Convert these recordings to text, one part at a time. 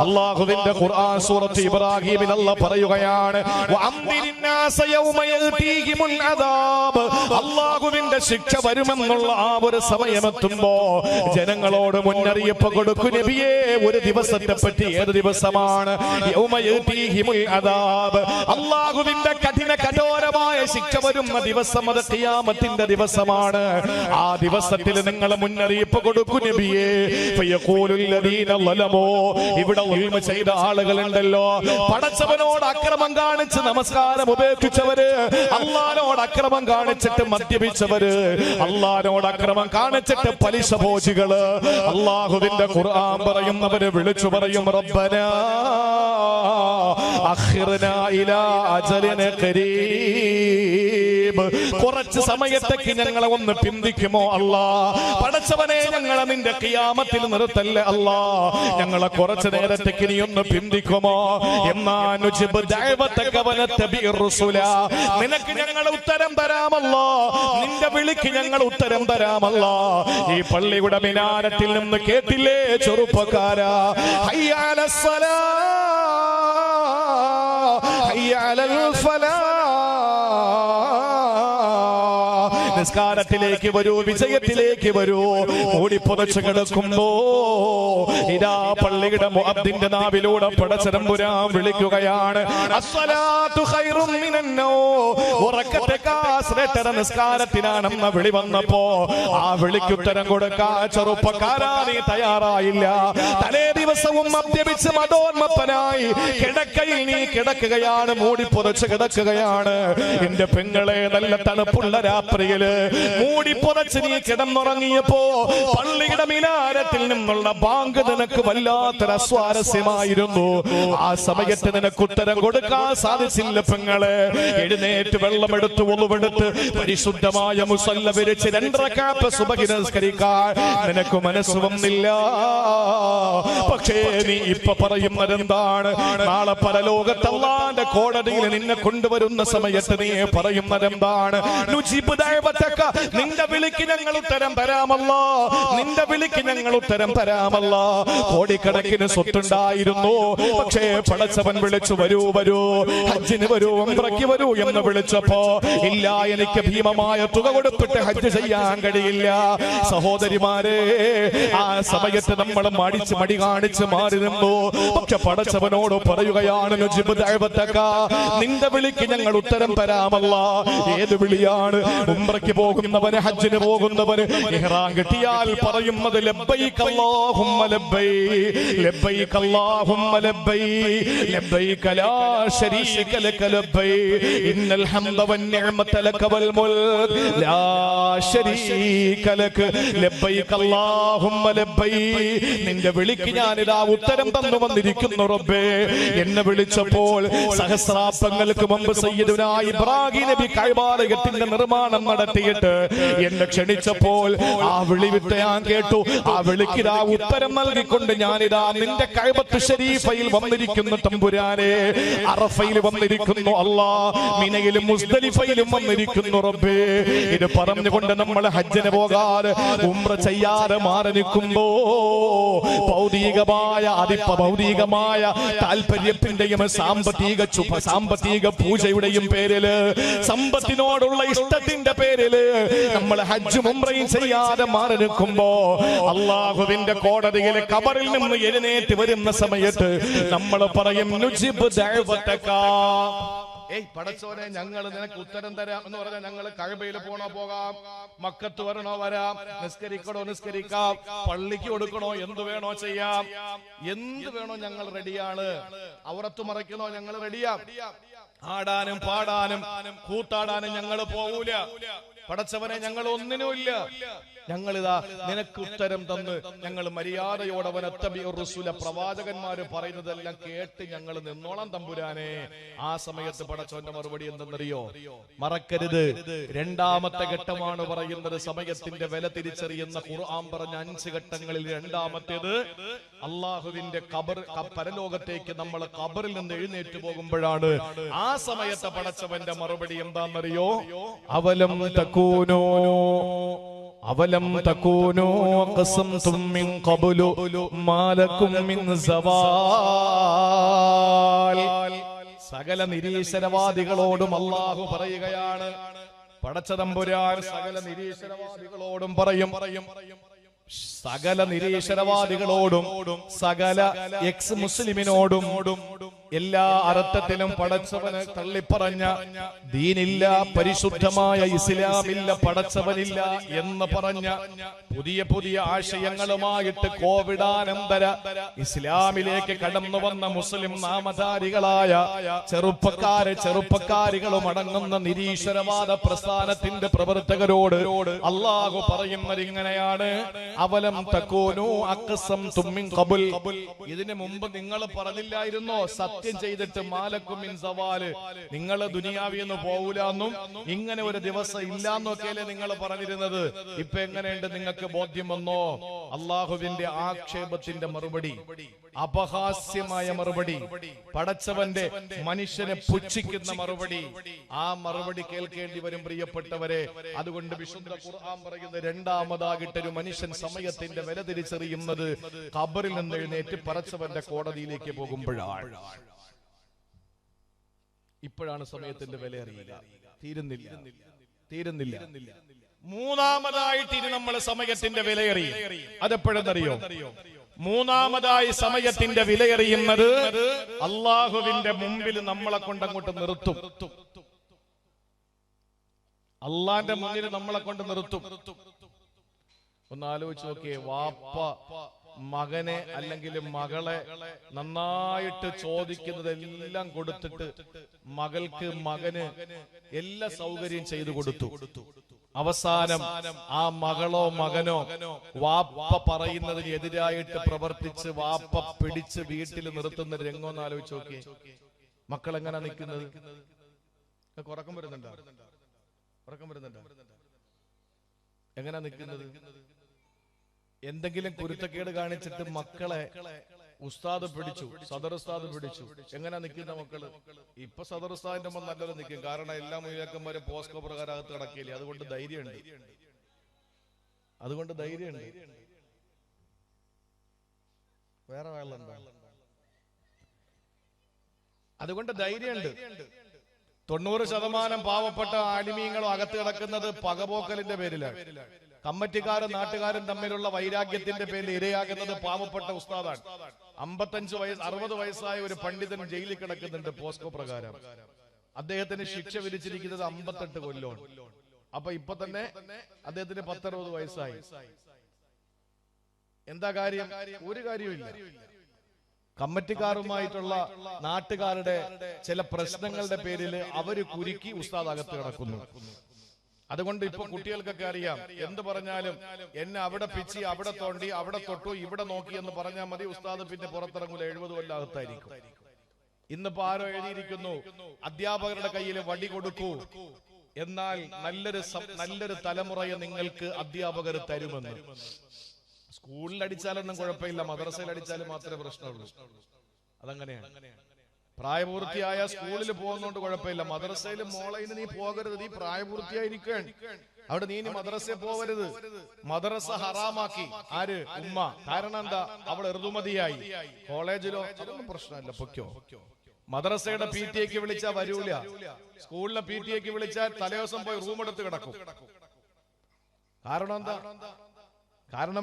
അല്ലാഹുവിന്റെ ഖുർആൻ സൂറത്ത് ഇബ്രാഹീമിൽ അല്ലാഹ് പറയുകയാണ് വഅംദിരിന്നാസ യൗമ യഅതീഹിമുൽ അദാബ്. അല്ലാഹുവിന്റെ ശിക്ഷ വരുമെന്നുള്ള ആ ഒരു സമയമെത്തുമ്പോൾ ജനങ്ങളോട് മുന്നറിയിപ്പ് കൊടുക്കൂ നബിയേ. ഒരു ദിവസത്തെ പറ്റി. ഏത് ദിവസമാണ്? യൗമ യഅതീഹിമുൽ അദാബ്. അല്ലാഹുവിന്റെ കഠോരമായ ശിക്ഷ വരുന്ന ദിവസം. അത് ഖിയാമത്തിന്റെ ദിവസമാണ്. ആ ദിവസത്തിൽ നിങ്ങൾ മുന്നറിയിപ്പ് കൊടുക്കൂ നബിയേ. ഫയഖൂലുൽ ലദീന ളലമൂ. ഇവിടെ ഉൽമ ചെയ്ത ആളുകളുണ്ടല്ലോ, പടച്ചവനോട് അക്രമം കാണിച്ച് നമസ്കാരം ഉപേക്ഷിച്ചവര്, അല്ലാഹുവിനോട് അക്രമം കാണിച്ചിട്ട് മദ്യപിച്ചവര്, അല്ലാഹുവിനോട് അക്രമം കാണിച്ചിട്ട് പലിശ ഭോജികള്, അല്ലാഹുവിന്റെ ഖുർആൻ പറയുന്നവര് വിളിച്ചു പറയും റബ്ബനാ അഖിർനാ ഇലാ അജലിൻ ഖരീബ്. കുറച്ച് സമയത്തേക്ക് ഞങ്ങളെ ഒന്ന് പിന്തിക്കുമോ അല്ലാ. പടച്ചവനെ, ഞങ്ങളെ നിന്റെ ഖിയാമത്തിൽ നിർത്തല്ലേ അല്ലാ. ഞങ്ങളെ കുറച്ച് നേരത്തേക്ക് നീ ഒന്ന് പിന്തിക്കുമോ? നിനക്ക് ഞങ്ങൾ ഉത്തരം തരാമല്ലോ. നിന്റെ വിളിക്ക് ഞങ്ങൾ ഉത്തരം തരാമല്ലോ. ഈ പള്ളിയുടെ മിനാരത്തിൽ നിന്ന് കേട്ടില്ലേ ചെറുപ്പക്കാരാ? ഹയ്യ അലസ് സലാ ഹയ്യ അലൽ ഫലാ. നിസ്കാരത്തിലേക്ക് വരൂ, വിജയത്തിലേക്ക് വരൂ. ഓടിപ്പൊതച്ച് കിടക്കുമ്പോ ഇതാ പള്ളിയുടെ മുഅദ്ദിന്റെ നാവിലൂടെ പടച്ചതമ്പുരാൻ വിളിക്കുകയാണ്, അസ്സലാത്തു ഖൈറും മിനന്നൗം. ഉറക്കത്തേക്കാൾ ശ്രേഷ്ഠ നിസ്കാരത്തിനാണെന്ന വിളി വന്നപ്പോ ആ വിളിക്കുത്തരം കൊടുക്കാൻ ചെറുപ്പക്കാരാ നീ തയ്യാറായില്ല. തലേ ദിവസവും മദ്യപിച്ച് മതോന്മത്തനായി കിടക്കയിൽ നീ കിടക്കുകയാണ്, മൂടിപ്പൊതച്ച് കിടക്കുകയാണ്. എന്റെ പെങ്ങളെ, നല്ല തണുപ്പുള്ള രാത്രിയില് മൂടി പുതച്ച് നീ കിടന്നുറങ്ങിയപ്പോ പള്ളിയുടെ മിനാരത്തിൽ നിന്നുള്ള ബാങ്ക് നിനക്ക് വല്ലാത്തൊരു അസ്വാരസ്യമായിരുന്നു. ആ സമയത്ത് നിനക്ക് ഉത്തരം കൊടുക്കാൻ സാധിച്ചില്ല പെങ്ങളെ. എഴുന്നേറ്റ് വെള്ളമെടുത്ത് ഒന്നുവെടുത്ത് പരിശുദ്ധമായ മുസല്ല വിരിച്ച് 2 റക്അത്ത് സുബ്ഹി നിസ്കരിക്കാൻ നിനക്ക് മനസ്സ് വന്നില്ല. പക്ഷേ നീ ഇപ്പൊ പറയുന്നത് എന്താണ്? നാളെ പരലോകത്ത് അല്ലാഹുവിന്റെ കോടതിയിൽ നിന്നെ കൊണ്ടുവരുന്ന സമയത്ത് നീ പറയുന്നത് എന്താണ്? നിന്റെ വിളിക്ക് ഞങ്ങൾ ഉത്തരം തരാമല്ലോ. നിന്റെ വിളിക്ക് ഞങ്ങൾ ഉത്തരം തരാമല്ലോ. കോടിക്കണക്കിന് സ്വത്തുണ്ടായിരുന്നു, പക്ഷേ പടച്ചവൻ വിളിച്ചു വരൂ വരൂ, ഹജ്ജിന് വരൂ, ഉംറയ്ക്ക് വരൂ എന്ന് വിളിച്ചപ്പോ ഇല്ല, എനിക്ക് ഭീമമായ തുക കൊടുത്തിട്ട് ഹജ്ജ് ചെയ്യാൻ കഴിയില്ല. സഹോദരിമാരെ, ആ സമയത്ത് നമ്മൾ മടി കാണിച്ച് മാറി നിന്നു. പക്ഷെ പടച്ചവനോട് പറയുകയാണ്, നിന്റെ വിളിക്ക് ഞങ്ങൾ ഉത്തരം തരാമല്ലോ. ഏത് വിളിയാണ്? ഉംറയ്ക്ക് പോകുന്നവന്, ഹജ്ജിന് പോകുന്നവന് ഇഹ്റാം കിട്ടിയാൽ പറയുന്നത് ലബ്ബൈക അല്ലാഹുമ്മ ലബ്ബൈക്, ലബ്ബൈക അല്ലാഹുമ്മ ലബ്ബൈക്, ലബ്ബൈക ലാ ശരീക ലക ലബ്ബൈക്, ഇന്നൽ ഹംദ വന്നിഅമത ലക വൽ മുൽക് ലാ ശരീക ലക, ലബ്ബൈക അല്ലാഹുമ്മ ലബ്ബൈക്. നിന്റെ വിളിക്ക് ഞാനിതാ ഉത്തരം തന്നു വന്നിരിക്കുന്നു റബ്ബേ. എന്നെ വിളിച്ചപ്പോൾ സഹസ്രാബ്ദങ്ങൾക്ക് മുമ്പ് സയ്യിദുനാ ഇബ്രാഹിം നബി കഅബാലയത്തിന്റെ നിർമ്മാണം നടത്തിയിട്ട് എന്നെ ക്ഷണിച്ചപ്പോൾ ആ വിളി വിട്ട് ഞാൻ കേട്ടു. ആ വിളിക്കിതാ ഉത്തരം നൽകിക്കൊണ്ട് ഞാനിതാ നിന്റെ കഅബത്ത് ശരീഫയിൽ വന്നിരിക്കുന്നു തമ്പുരാനെ. അറഫയിൽ വന്നിരിക്കുന്നു അല്ലാ, മിനയിലും മുസ്ദലിഫയിലും വന്നിരിക്കുന്നു റബ്ബേ. ഇത് പറഞ്ഞുകൊണ്ട് നമ്മൾ ഹജ്ജിന് പോകാതെ ഉംറ ചെയ്യാതെ മാറി നിൽക്കുമ്പോ ഭൗതികമായ ഭൗതികമായ താല്പര്യത്തിന്റെയും സാമ്പത്തിക പൂജയുടെയും പേരില്, സമ്പത്തിനോടുള്ള ഇഷ്ടത്തിന്റെ പേരില് നമ്മൾ ഹജ്ജും ഉംറയും ചെയ്യാതെ മാറി നിൽക്കുമ്പോ അല്ലാഹുവിന്റെ കോടതിയിലെ ഖബറിൽ നിന്ന് എഴുന്നേറ്റ് വരുന്ന സമയത്ത് നമ്മൾ പറയും, നുജിബ് ദഅവതക. ഏയ് പടച്ചോനെ, ഞങ്ങൾ നിനക്ക് ഉത്തരം തരാം എന്ന് പറഞ്ഞാൽ ഞങ്ങൾ കഅബയിൽ പോണോ പോകാം, മക്കത്ത് വരണോ വരാം, നിസ്കരിക്കണോ നിസ്കരിക്കാം, പള്ളിക്ക് കൊടുക്കണോ, എന്ത് വേണോ ചെയ്യാം, എന്ത് വേണോ ഞങ്ങൾ റെഡിയാണ്. ഔറത്ത് മറയ്ക്കണോ ഞങ്ങൾ റെഡിയാ. ആടാനും പാടാനും കൂത്താടാനും ഞങ്ങൾ പോകൂല. പടച്ചവനെ, ഞങ്ങൾ ഒന്നിനുമില്ല. ഞങ്ങളിതാ നിനക്ക് ഉത്തരം തന്ന് ഞങ്ങൾ മര്യാദയോടെ പ്രവാചകന്മാര് പറയുന്നതെല്ലാം കേട്ട് ഞങ്ങൾ നിന്നോളം തമ്പുരാനെ. ആ സമയത്ത് പടച്ചവന്റെ മറുപടി എന്തെന്നറിയോ? മറക്കരുത്, 2ാമത്തെ ഘട്ടമാണ് പറയുന്നത്. സമയത്തിന്റെ വില തിരിച്ചറിയുന്ന ഖുർആൻ പറഞ്ഞ 5 ഘട്ടങ്ങളിൽ 2ാമത്തേത് അള്ളാഹുവിന്റെ പരലോകത്തേക്ക് നമ്മൾ ഖബറിൽ നിന്ന് എഴുന്നേറ്റ് പോകുമ്പോഴാണ്. ആ സമയത്ത് പടച്ചവന്റെ മറുപടി എന്താണെന്നറിയോ? അവലം തകൂനോ അവലം തകൂനു ഖസംതും മിൻ ഖബ്ലു മാലകും മിൻ സവാൽ. സകല നിരീശ്വരവാദികളോടും അല്ലാഹു പറയുകയാണ്, പടച്ചതമ്പുരാൻ സകല നിരീശ്വരവാദികളോടും പറയും, സകല നിരീശ്വരവാദികളോടും സകല എക്സ് മുസ്ലിമിനോടും എല്ലാ അർത്ഥത്തിലും പടച്ചവന് തള്ളിപ്പറഞ്ഞ ദീനില്ല, പരിശുദ്ധമായ ഇസ്ലാമില്ല, പടച്ചവനില്ല എന്ന് പറഞ്ഞ പുതിയ പുതിയ ആശയങ്ങളുമായിട്ട് കോവിഡാനന്തര ഇസ്ലാമിലേക്ക് കടന്നു വന്ന മുസ്ലിം നാമധാരികളായ ചെറുപ്പക്കാരികളും അടങ്ങുന്ന നിരീശ്വരവാദ പ്രസ്ഥാനത്തിന്റെ പ്രവർത്തകരോട് അല്ലാഹു പറയുന്നത് ഇങ്ങനെയാണ്, അവലം തകൂനു അഖ്സംതും മിൻ ഖബൽ. ഇതിനു മുമ്പ് നിങ്ങൾ പറഞ്ഞില്ലായിരുന്നോ സത്യം ചെയ്തിട്ട് മാലക്കും മിൻ സവാല്, നിങ്ങൾ ദുനിയാവിൽ നിന്ന് പോകൂലെന്നും ഇങ്ങനെ ഒരു ദിവസം ഇല്ലാന്നൊക്കെയല്ലേ നിങ്ങൾ പറഞ്ഞിരുന്നത്? ഇപ്പൊ എങ്ങനെയുണ്ട്, നിങ്ങൾക്ക് ബോധ്യം വന്നോ? അള്ളാഹുവിന്റെ ആക്ഷേപത്തിന്റെ മറുപടി, അപഹാസ്യമായ മറുപടി, പടച്ചവന്റെ മനുഷ്യനെ പുച്ഛിക്കുന്ന മറുപടി. ആ മറുപടി കേൾക്കേണ്ടി വരും പ്രിയപ്പെട്ടവരെ. അതുകൊണ്ട് വിശുദ്ധ ഖുർആൻ പറയുന്നത്, രണ്ടാമതായിട്ടൊരു മനുഷ്യൻ സമയത്തിന്റെ വില തിരിച്ചറിയുന്നത് ഖബറിൽ നിന്ന് എഴുന്നേറ്റ് പടച്ചവന്റെ കോടതിയിലേക്ക് പോകുമ്പോഴാണ്. ഇപ്പോഴാണ് സമയത്തിന്റെ വില അറിയുക. തീരുന്നില്ല. മൂന്നാമതായിട്ട് ഇനി നമ്മൾ സമയത്തിന്റെ വിലയറിയും. അതെപ്പോഴെന്നറിയോ? മൂന്നാമതായി സമയത്തിന്റെ വിലയറിയുന്നത് അള്ളാഹുവിന്റെ മുമ്പിൽ നമ്മളെ കൊണ്ടങ്ങോട്ട് നിർത്തും. അള്ളാന്റെ മുന്നിൽ നമ്മളെ കൊണ്ട് നിർത്തും. ഒന്ന് ആലോചിച്ച് നോക്കിയേ, വാപ്പ മകനെ അല്ലെങ്കിൽ മകളെ നന്നായിട്ട് ചോദിക്കുന്നതെല്ലാം കൊടുത്തിട്ട് മകന് എല്ലാ സൗകര്യം ചെയ്തു കൊടുത്തു. അവസാനം ആ മകളോ മകനോ വാപ്പ പറയുന്നതിന് എതിരായിട്ട് പ്രവർത്തിച്ച് വാപ്പ പിടിച്ച് വീട്ടിൽ നിർത്തുന്ന രംഗം ഒന്ന് ആലോചിച്ച് നോക്കിയേ. മക്കൾ എങ്ങനെ നിൽക്കുന്നത്? ഉറക്കം വരുന്നുണ്ടോ? എങ്ങനെ നിൽക്കുന്നത്? എന്തെങ്കിലും കുരുത്തക്കേട് കാണിച്ചിട്ട് മക്കളെ ഉസ്താദ് പിടിച്ചു, സദർ ഉസ്താദ് പിടിച്ചു, എങ്ങനെ നിൽക്കുന്ന മക്കള്? ഇപ്പൊ സദർ ഉസ്താദിന്റെ മുമ്പ് നല്ലത് നിൽക്കും. കാരണം എല്ലാ മുഴുവന്മാരും പോസ്കോ പ്രകാരം അകത്ത് കിടക്കില്ലേ. അതുകൊണ്ട് ധൈര്യമുണ്ട്. വേറെ വേളണ്ട. അതുകൊണ്ട് ധൈര്യമുണ്ട്. 90% പാവപ്പെട്ട ആലിമീങ്ങളും അകത്ത് കിടക്കുന്നത് പകപോക്കലിന്റെ പേരിലാണ്. കമ്മിറ്റിക്കാരും നാട്ടുകാരും തമ്മിലുള്ള വൈരാഗ്യത്തിന്റെ പേരിൽ ഇരയാകുന്നത് പാവപ്പെട്ട ഉസ്താദാണ്. 60 വയസ്സായ ഒരു പണ്ഡിതൻ ജയിലിൽ കിടക്കുന്നുണ്ട് പോസ്കോ പ്രകാരം. അദ്ദേഹത്തിന് ശിക്ഷ വിധിച്ചിരിക്കുന്നത് 58 കൊല്ലമാണ്. അപ്പൊ ഇപ്പൊ തന്നെ അദ്ദേഹത്തിന് 10-60 വയസ്സായി. എന്താ കാര്യം? ഒരു കാര്യവുമില്ല. കമ്മിറ്റിക്കാരുമായിട്ടുള്ള നാട്ടുകാരുടെ ചില പ്രശ്നങ്ങളുടെ പേരിൽ അവര് കുരുക്കി ഉസ്താദ് അകത്ത് കിടക്കുന്നു. അതുകൊണ്ട് ഇപ്പൊ കുട്ടികൾക്കൊക്കെ അറിയാം, എന്ത് പറഞ്ഞാലും എന്നെ അവിടെ പിച്ചി, അവിടെ തോണ്ടി, അവിടെ തൊട്ടു, ഇവിടെ നോക്കി എന്ന് പറഞ്ഞാൽ മതി, ഉസ്താദ് പിന്നെ പുറത്തിറങ്ങൂല, 70 കൊല്ലം അകത്തായിരിക്കും. ഇന്നിപ്പോ ആരോ എഴുതിയിരിക്കുന്നു, അധ്യാപകരുടെ കയ്യിൽ വടി കൊടുക്കൂ, എന്നാൽ നല്ലൊരു തലമുറയെ നിങ്ങൾക്ക് അധ്യാപകർ തരുമെന്ന്. സ്കൂളിൽ അടിച്ചാലൊന്നും കുഴപ്പമില്ല, മദ്രസയിൽ അടിച്ചാലും മാത്രമേ പ്രശ്നമുള്ളൂ. അതങ്ങനെയാണ്. പ്രായപൂർത്തിയായ സ്കൂളിൽ പോകുന്നോണ്ട് കുഴപ്പമില്ല. മദ്രസയിൽ മോളെ നീ പോകരുത്, നീ പ്രായപൂർത്തിയായിരിക്കാൻ, അവിടെ നീ മദ്രസയിൽ പോകരുത്. മദ്രസ ഹറാമാക്കി ആര്? ഉമ്മ. കാരണം എന്താ? അവൾ ഋതുമതിയായി. കോളേജിലോ അതൊന്നും പ്രശ്നമില്ല, പൊക്കോ. മദ്രസയുടെ PTA വിളിച്ചാൽ വരൂല, സ്കൂളിലെ PTA വിളിച്ചാൽ തലേദിവസം പോയി റൂം എടുത്ത് കിടക്കും. കാരണം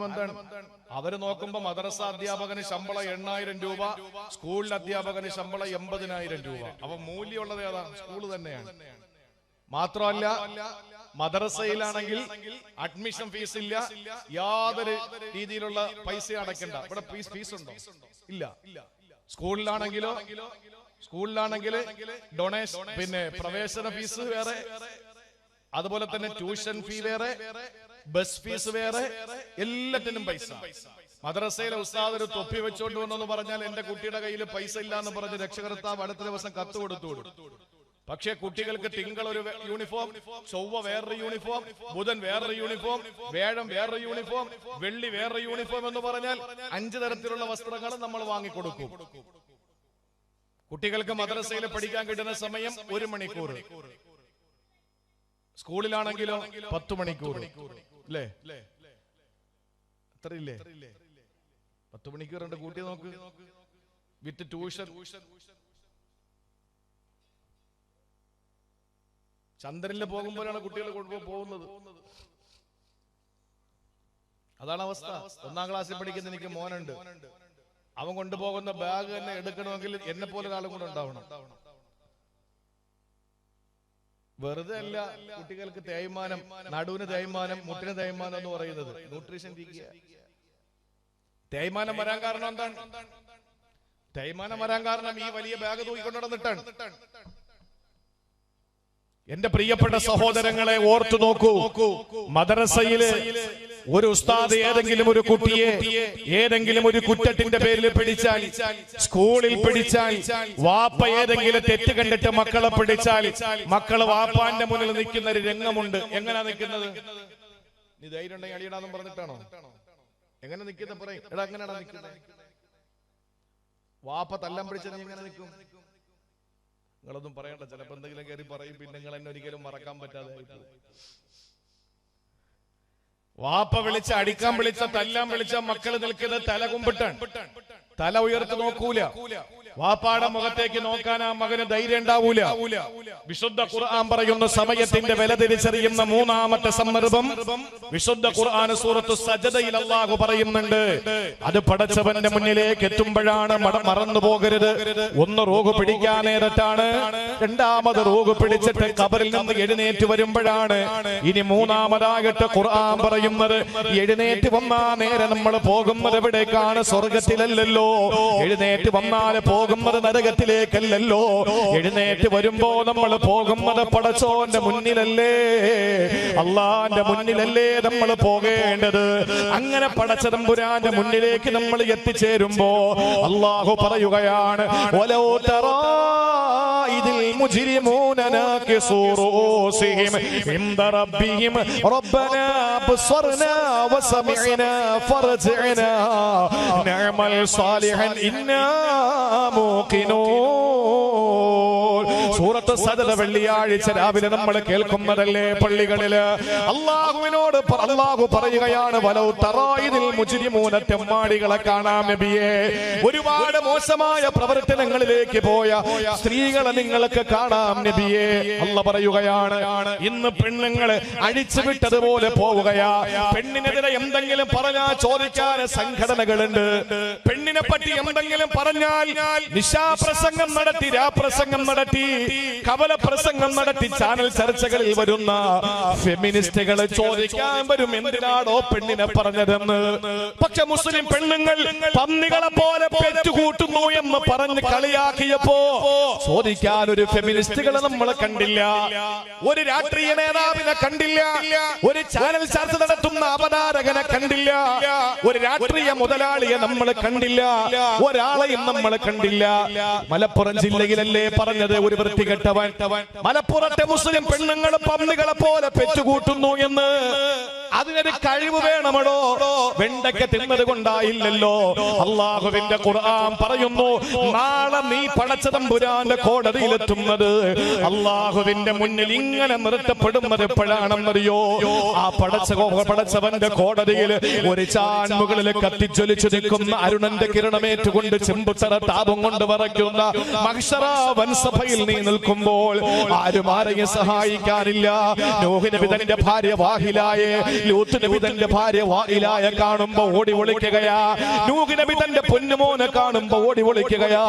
എന്താണ്? അവര് നോക്കുമ്പോ മദ്രസ അധ്യാപകന് ശമ്പളം 8,000 രൂപ, സ്കൂളിലെ അധ്യാപകന് ശമ്പളം 80,000 രൂപ. അപ്പൊ മൂല്യമുള്ളത് ഏതാ? സ്കൂള് തന്നെയാണ്. മാത്രമല്ല, മദ്രസയിലാണെങ്കിൽ അഡ്മിഷൻ ഫീസ് ഇല്ല, യാതൊരു രീതിയിലുള്ള പൈസ അടയ്ക്കണ്ട. ഇവിടെ ഫീസ് ഉണ്ടോ? ഇല്ല. സ്കൂളിലാണെങ്കിൽ ഡൊണേഷൻ, പിന്നെ പ്രവേശന ഫീസ് വേറെ, അതുപോലെ തന്നെ ട്യൂഷൻ ഫീ വേറെ, ബസ് ഫീസ് വേറെ, എല്ലാത്തിനും പൈസ. മദ്രസയിലെ ഉസ്താദ് ഒരു തൊപ്പി വെച്ചോണ്ട് വന്നെന്ന് പറഞ്ഞാൽ എന്റെ കുട്ടിയുടെ കയ്യിൽ പൈസ ഇല്ല എന്ന് പറഞ്ഞ് രക്ഷകർത്താവ് അടുത്ത ദിവസം കത്ത് കൊടുത്തു. പക്ഷേ കുട്ടികൾക്ക് തിങ്കൾ ഒരു യൂണിഫോം, ചൊവ്വ വേറൊരു യൂണിഫോം, ബുധൻ വേറൊരു യൂണിഫോം, വ്യാഴം വേറൊരു യൂണിഫോം, വെള്ളി വേറൊരു യൂണിഫോം എന്ന് പറഞ്ഞാൽ 5 തരത്തിലുള്ള വസ്ത്രങ്ങൾ നമ്മൾ വാങ്ങിക്കൊടുക്കും. കുട്ടികൾക്ക് മദ്രസയിൽ പഠിക്കാൻ കിട്ടുന്ന സമയം 1 മണിക്കൂർ. സ്കൂളിലാണെങ്കിലോ 10 മണിക്കൂർ അല്ലേ? എത്രയില്ലേ? 10 മണിക്കൂർ ഉണ്ട്. കൂട്ടി നോക്ക്. വിത്ത് ട്യൂഷൻ. ചന്ദ്രനിൽ പോകുമ്പോഴാണ് കുട്ടികൾ പോകുന്നത്. അതാണ് അവസ്ഥ. 1ാം ക്ലാസ്സിൽ പഠിക്കുന്ന എനിക്ക് മോനുണ്ട്. അവൻ കൊണ്ടുപോകുന്ന ബാഗ് തന്നെ എടുക്കണമെങ്കിൽ എന്നെ പോലെ ഒരാളും കൂടെ ഉണ്ടാവണം. വെറുതെ അല്ല കുട്ടികൾക്ക് തേയ്മാനം, നടുവിന് തേയ്മാനം, മുട്ടിന് തേയ്മാനം എന്ന് പറയുന്നത്. ന്യൂട്രീഷൻ തേയ്മാനം വരാൻ കാരണം എന്താണ്? തേയ്മാനം വരാൻ കാരണം ഈ വലിയ ബാഗ് തൂക്കിക്കൊണ്ട് നടന്നിട്ടാണ്. എന്റെ പ്രിയപ്പെട്ട സഹോദരങ്ങളെ ഓർത്തു നോക്കൂ. മദ്രസയില് ഒരു ഉസ്താദ് ഏതെങ്കിലും ഒരു കുട്ടിയെ ഏതെങ്കിലും ഒരു കുറ്റത്തിന്റെ പേരിൽ പിടിച്ചാൽ, സ്കൂളിൽ പിടിച്ചാൽ, വാപ്പ ഏതെങ്കിലും തെറ്റ് കണ്ടിട്ട് മക്കളെ പിടിച്ചാൽ, മക്കള് വാപ്പാന്റെ മുന്നിൽ നിൽക്കുന്ന ഒരു രംഗമുണ്ട്. എങ്ങനെയാ നിൽക്കുന്നത്? നീ ധൈര്യം ഉണ്ടെങ്കിൽ അടിയടാന്നും പറഞ്ഞിട്ടാണോ? എങ്ങനെ നിൽക്കുന്ന പറയും? എടാ എങ്ങനെയാണോ നിൽക്കുന്നത്? വാപ്പ തല്ലം പിടിച്ചത് നീ എങ്ങനെ നിൽക്കും? നിങ്ങളൊന്നും പറയണ്ട. ചിലപ്പോ എന്തെങ്കിലും കയറി പറയും, പിന്നെ നിങ്ങൾ എന്നെ ഒരിക്കലും മറക്കാൻ പറ്റാതെ. വാപ്പ വിളിച്ച, അടിക്കാൻ വിളിച്ച, തല്ലാൻ വിളിച്ച മക്കൾ നിൽക്കുന്നത് തല കുമ്പിട്ടാണ്. തല ഉയർത്തി നോക്കൂല. വാപ്പാടെ മുഖത്തേക്ക് നോക്കാൻ ആ മകന് ധൈര്യം ഉണ്ടാവൂല. വിശുദ്ധ ഖുർആൻ പറയുന്ന സമയത്തിന്റെ വില തിരിച്ചറിയുന്ന 3ാമത്തെ സന്ദർഭം വിശുദ്ധ ഖുർആൻ സൂറത്തു സജദയിൽ അല്ലാഹു പറയുന്നുണ്ട്. അത് പടച്ചവന്റെ മുന്നിലേക്ക് എത്തുമ്പോഴാണ്. മറന്നു പോകരുത്. ഒന്ന് റൂഹ് പിടിക്കാൻ നേരത്താണ്. 2ാമത് റൂഹ് പിടിച്ചിട്ട് ഖബറിൽ നിന്ന് എഴുന്നേറ്റ് വരുമ്പോഴാണ്. ഇനി 3ാമതായിട്ട് ഖുർആൻ പറയുന്നത്, എഴുന്നേറ്റ് വന്നാ നേരെ നമ്മൾ പോകുന്നത് എവിടേക്കാണ്? സ്വർഗത്തിലല്ലല്ലോ. എഴുന്നേറ്റ് വന്നാൽ പോകുന്നത് നരകത്തിലേക്കല്ലല്ലോ. എഴുന്നേറ്റ് വരുമ്പോ നമ്മൾ പോകുന്നത് പടച്ചോന്റെ മുന്നിലല്ലേ, അള്ളാന്റെ മുന്നിലല്ലേ നമ്മൾ പോകേണ്ടത്. അങ്ങനെ പടച്ചതമ്പുരാന്റെ മുന്നിലേക്ക് നമ്മൾ എത്തിച്ചേരുമ്പോ അള്ളാഹു പറയുകയാണ്, വലൗ തറാ ഇതിൽ മുജ്രിമൂന നാകിസൂ റൂസിഹിം ഇൻദ റബ്ബിഹിം റബ്ബനാ അബ്സർനാ വസമിഅനാ ഫർജിഅനാ നഅമൽ സാലിഹൻ ഇന്നാ സൂറത്ത് സജദ വെള്ളിയാഴ്ച രാവിലെ നമ്മൾ കേൾക്കുന്നതല്ലേ പള്ളികളില്. അള്ളാഹുവിനോട് അള്ളാഹു പറയുകയാണ്, വലൗ തറായിദിൽ മുജ്രിമൂന, തെമ്മാടികളെ കാണാം നബിയെ. ഒരുപാട് മോശമായ പ്രവർത്തനങ്ങളിലേക്ക് പോയ സ്ത്രീകളെ നിങ്ങൾക്ക് കാണാം നബിയെ. അല്ലാഹു പറയുകയാണ്, ഇന്ന് പെണ്ണുങ്ങള് അഴിച്ചുവിട്ടതുപോലെ പോവുകയാ. പെണ്ണിനെതിരെ എന്തെങ്കിലും പറഞ്ഞാൽ ചോദിക്കാൻ സംഘടനകളുണ്ട്. പെണ്ണിനെ പറ്റി എന്തെങ്കിലും പറഞ്ഞാൽ നിശാപ്രസംഗം നടത്തി, രാപ്രസംഗം നടത്തി, കവല പ്രസംഗം നടത്തി ചാനൽ ചർച്ചകളിൽ വരുന്ന ഫെമിനിസ്റ്റുകളെ ചോദിക്കാൻ വരും, എന്തിനാണോ പെണ്ണിനെ പറഞ്ഞതെന്ന്. പക്ഷെ മുസ്ലിം പെണ്ണുങ്ങൾ പന്നികളെ പോലെ പെറ്റുകൂട്ടുന്നു എന്ന് പറഞ്ഞ് കളിയാക്കിയപ്പോ ചോദിക്കാൻ ഒരു ഫെമിനിസ്റ്റുകളെ നമ്മൾ കണ്ടില്ല, ഒരു രാഷ്ട്രീയ നേതാവിനെ കണ്ടില്ല, ഒരു ചാനൽ ചർച്ച നടത്തുന്ന അവതാരകനെ കണ്ടില്ല, ഒരു രാഷ്ട്രീയ മുതലാളിയെ നമ്മൾ കണ്ടില്ല, ഒരാളെയും നമ്മൾ കണ്ടില്ല. മലപ്പുറം ജില്ലയിലല്ലേ പറഞ്ഞത് ഒരു വൃത്തികെട്ടവൻ മലപ്പുറത്തെ മുസ്ലിം പെണ്ണുങ്ങൾ പന്നികളെ പോലെ പെറ്റുകൂട്ടുന്നു എന്ന്. അതിനൊരു കഴിവ് വേണമടോ. വെണ്ടയ്ക്ക തിന്നത് കൊണ്ടായില്ലല്ലോ. അള്ളാഹുവിന്റെ ഖുർആൻ പറയുന്നു, നാളെ നീ പടച്ചതമ്പുരാന്റെ കോടതിയിലെത്തുന്നത്, അള്ളാഹുവിന്റെ മുന്നിൽ ഇങ്ങനെ നിർത്തപ്പെടുന്നത് എപ്പോഴാണെന്നറിയോ? ആ പടച്ചവന്റെ കോടതിയിൽ ഒരു ചാൻമുകളിൽ കത്തിജ്വലിച്ചു നിൽക്കുന്ന അരുണന്റെ കിരണമേറ്റുകൊണ്ട് ചെമ്പുത്തറ താപം കൊണ്ട് വറയ്ക്കുന്ന മഹ്ശറ വൻസഭയിൽ നീ നിൽക്കുമ്പോൾ ആരും ആരെയും സഹായിക്കാനില്ല. നൂഹ് നബി തന്റെ ഭാര്യ വാഹിലായെ, ലൂത്ത് നബി തന്റെ ഭാര്യ വാഹിലായെ കാണുമ്പോ ഓടി ഒളിക്കുകയാ. നൂഹ് നബി തന്റെ പൊന്നുമോനെ കാണുമ്പോ ഓടി ഒളിക്കുകയാ.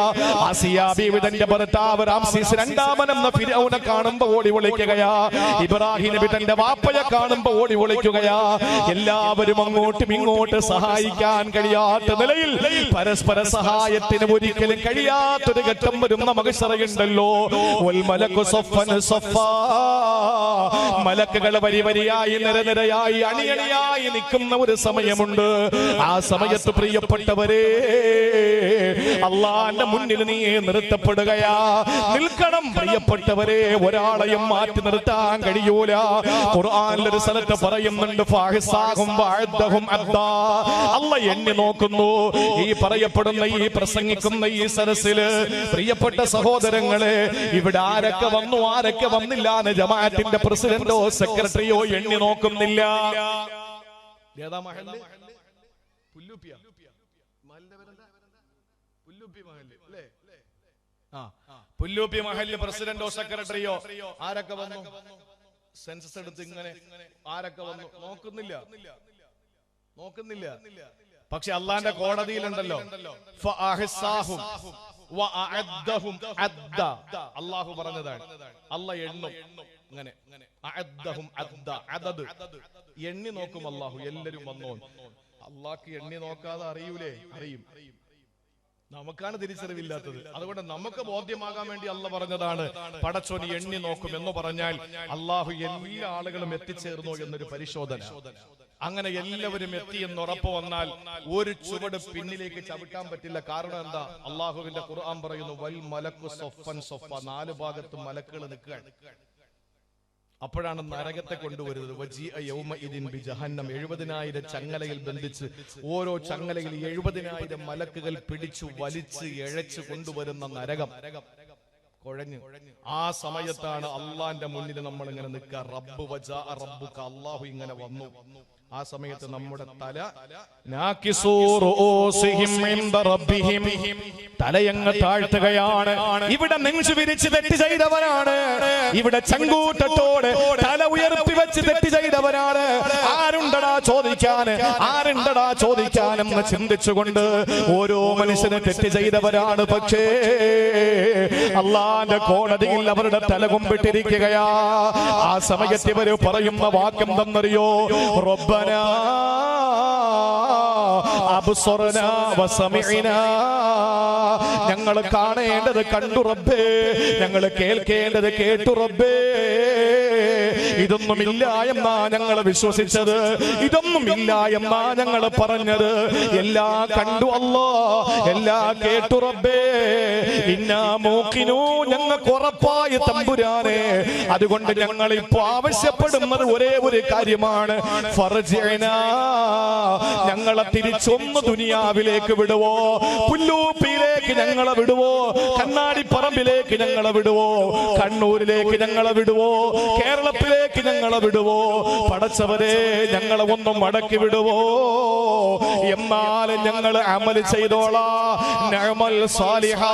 ആസിയ ബീവി തന്റെ ഭർത്താവ് റാംസീസ് രണ്ടാമനെന്ന ഫിർഔനെ കാണുമ്പോ ഓടി ഒളിക്കുകയാ. ഇബ്രാഹിം നബി തന്റെ വാപ്പയെ കാണുമ്പോ ഓടി ഒളിക്കുകയാ. എല്ലാവരും അങ്ങോട്ടും ഇങ്ങോട്ട് സഹായിക്കാൻ കഴിയാത്ത നിലയിൽ, പരസ്പര സഹായത്തിന് ഒരിക്കലും കഴിയാത്തൊരു ഘട്ടം വരുന്ന മഹ്ശറയുണ്ടല്ലോ. മലക്കുകൾ വരി വരിയായി നിരനിരയായി അണിയണിയായി നിൽക്കുന്ന ഒരു സമയമുണ്ട്. ആ സമയത്ത് പ്രിയപ്പെട്ടവരെ, അള്ളാന്റെ മുന്നിൽ നീ നിർത്തപ്പെടുകയാ. നിൽക്കണം പ്രിയപ്പെട്ടവരെ, ഒരാളെയും മാറ്റി നിർത്താൻ കഴിയൂല. ഖുർആനിലൊരു സ്ഥലത്ത് പറയുന്നുണ്ട്, അല്ലാഹ് എണ്ണി നോക്കുന്നു. ഈ പറയപ്പെടുന്ന, ഈ പ്രസംഗിക്കുന്ന ഈ സദസ്സില് പ്രിയപ്പെട്ട സഹോദരങ്ങളെ, ഇവിടെ ആരൊക്കെ വന്നു ആരൊക്കെ വന്നില്ല എന്ന് ജമാഅത്തിന്റെ പ്രസിഡന്റോ സെക്രട്ടറിയോ എണ്ണി നോക്കുന്നില്ല. ഏതാ മഹല്ല്? പുല്ലൂപ്പിയ പുല്ലൂപ്പി മഹല്ല് പ്രസിഡന്റോ സെക്രട്ടറിയോ ആരൊക്കെ വന്നു? സെൻസസ് എടുത്ത് ഇങ്ങനെ ആരൊക്കെ വന്നു നോക്കുന്നില്ല. പക്ഷെ അള്ളാന്റെ കോടതിയിലുണ്ടല്ലോ അള്ളാഹു പറഞ്ഞതാണ്. അല്ല എണ്ണും ഇങ്ങനെ എണ്ണി നോക്കും അള്ളാഹു. എല്ലാരും വന്നോ? അള്ളാഹ്ക്ക് എണ്ണി നോക്കാതെ അറിയൂലേ? അറിയും. നമുക്കാണ് തിരിച്ചറിവില്ലാത്തത്. അതുകൊണ്ട് നമുക്ക് ബോധ്യമാകാൻ വേണ്ടി അല്ല പറഞ്ഞതാണ് പടച്ചോനി എണ്ണി നോക്കും എന്ന് പറഞ്ഞാൽ അള്ളാഹു എല്ലാ ആളുകളും എത്തിച്ചേർന്നോ എന്നൊരു പരിശോധന. അങ്ങനെ എല്ലാവരും എത്തി എന്ന് ഉറപ്പ് വന്നാൽ ഒരു ചുവട് പിന്നിലേക്ക് ചവിട്ടാൻ പറ്റില്ല. കാരണം എന്താ? അള്ളാഹുവിന്റെ ഖുർആൻ പറയുന്നു വൽ മലക്കു സൊഫൻ സൊഫ, 4 ഭാഗത്തും മലക്കുകൾ നിൽക്കുകയാണ്. അപ്പോഴാണ് നരകത്തെ കൊണ്ടുവരുന്നത്. 70,000 ചങ്ങലയിൽ ബന്ധിച്ച് ഓരോ ചങ്ങലയിൽ 70,000 മലക്കുകൾ പിടിച്ചു വലിച്ച് എഴച്ചു കൊണ്ടുവരുന്ന നരകം കുഴഞ്ഞു. ആ സമയത്താണ് അള്ളാന്റെ മുന്നിൽ നമ്മൾ ഇങ്ങനെ നിൽക്കുക. റബ്ബ് വജാ റബ്ബുക, അള്ളാഹു ഇങ്ങനെ വന്നു. ആ സമയത്ത് നമ്മുടെ തലയങ്ങ് താഴ്ത്തുകയാണ്. ഇവിടെ നെഞ്ചു വിരിച്ച് തെറ്റ് ചെയ്തവരാണ്, ഇവിടെ ചങ്കൂട്ടത്തോടെ തല ഉയർത്തി വെച്ച് തെറ്റ് ചെയ്തവരാണ്. ആരുണ്ടടാ ചോദിക്കാനെന്ന് ചിന്തിച്ചുകൊണ്ട് ഓരോ മനുഷ്യന് തെറ്റ് ചെയ്തവരാണ്. പക്ഷേ അള്ളാന്റെ കോടതിയിൽ അവരുടെ തല കുമ്പിട്ടിരിക്കുകയാ. ആ സമയത്ത് ഇവര് പറയുന്ന വാക്കെന്തെന്നറിയോ? റബ്ബനാ അബ്സറനാ വസമിഅനാ, ഞങ്ങൾ കാണേണ്ടത് കണ്ടു റബ്ബേ, ഞങ്ങൾ കേൾക്കേണ്ടത് കേട്ടു റബ്ബേ. ഇതൊന്നുമില്ല എന്നാ ഞങ്ങൾ വിശ്വസിച്ചത്, ഇതൊന്നുമില്ല എന്നാ ഞങ്ങൾ പറഞ്ഞത്. എല്ലാം കണ്ടു അല്ലാ, എല്ലാം കേട്ടു റബ്ബേ. ഇന്നാ മൂഖിനൂ, ഞങ്ങൾക്ക് ഉറപ്പായ തമ്പുരാനെ. അതുകൊണ്ട് ഞങ്ങൾ ഇപ്പോ ആവശ്യപ്പെടുന്നത് ഒരേ ഒരു കാര്യമാണ്, ഫർജിഅനാ, ഞങ്ങളെ തിരിച്ചൊന്ന് ദുനിയാവിലേക്ക് വിടുവോ, പുല്ലൂപ്പിയിലേക്ക് ഞങ്ങളെ വിടുവോ, കണ്ണാടിപ്പറമ്പിലേക്ക് ഞങ്ങളെ വിടുവോ, കണ്ണൂരിലേക്ക് ഞങ്ങളെ വിടുവോ, കേരളത്തിലേക്ക് ഞങ്ങളെ വിടുവോ. പടച്ചവരെ, ഞങ്ങളെ ഒന്നും മടക്കി വിടുവോ. എന്നാലും ഞങ്ങൾ അമൽ ചെയ്തോളാ, നഅമൽ സാലിഹാ,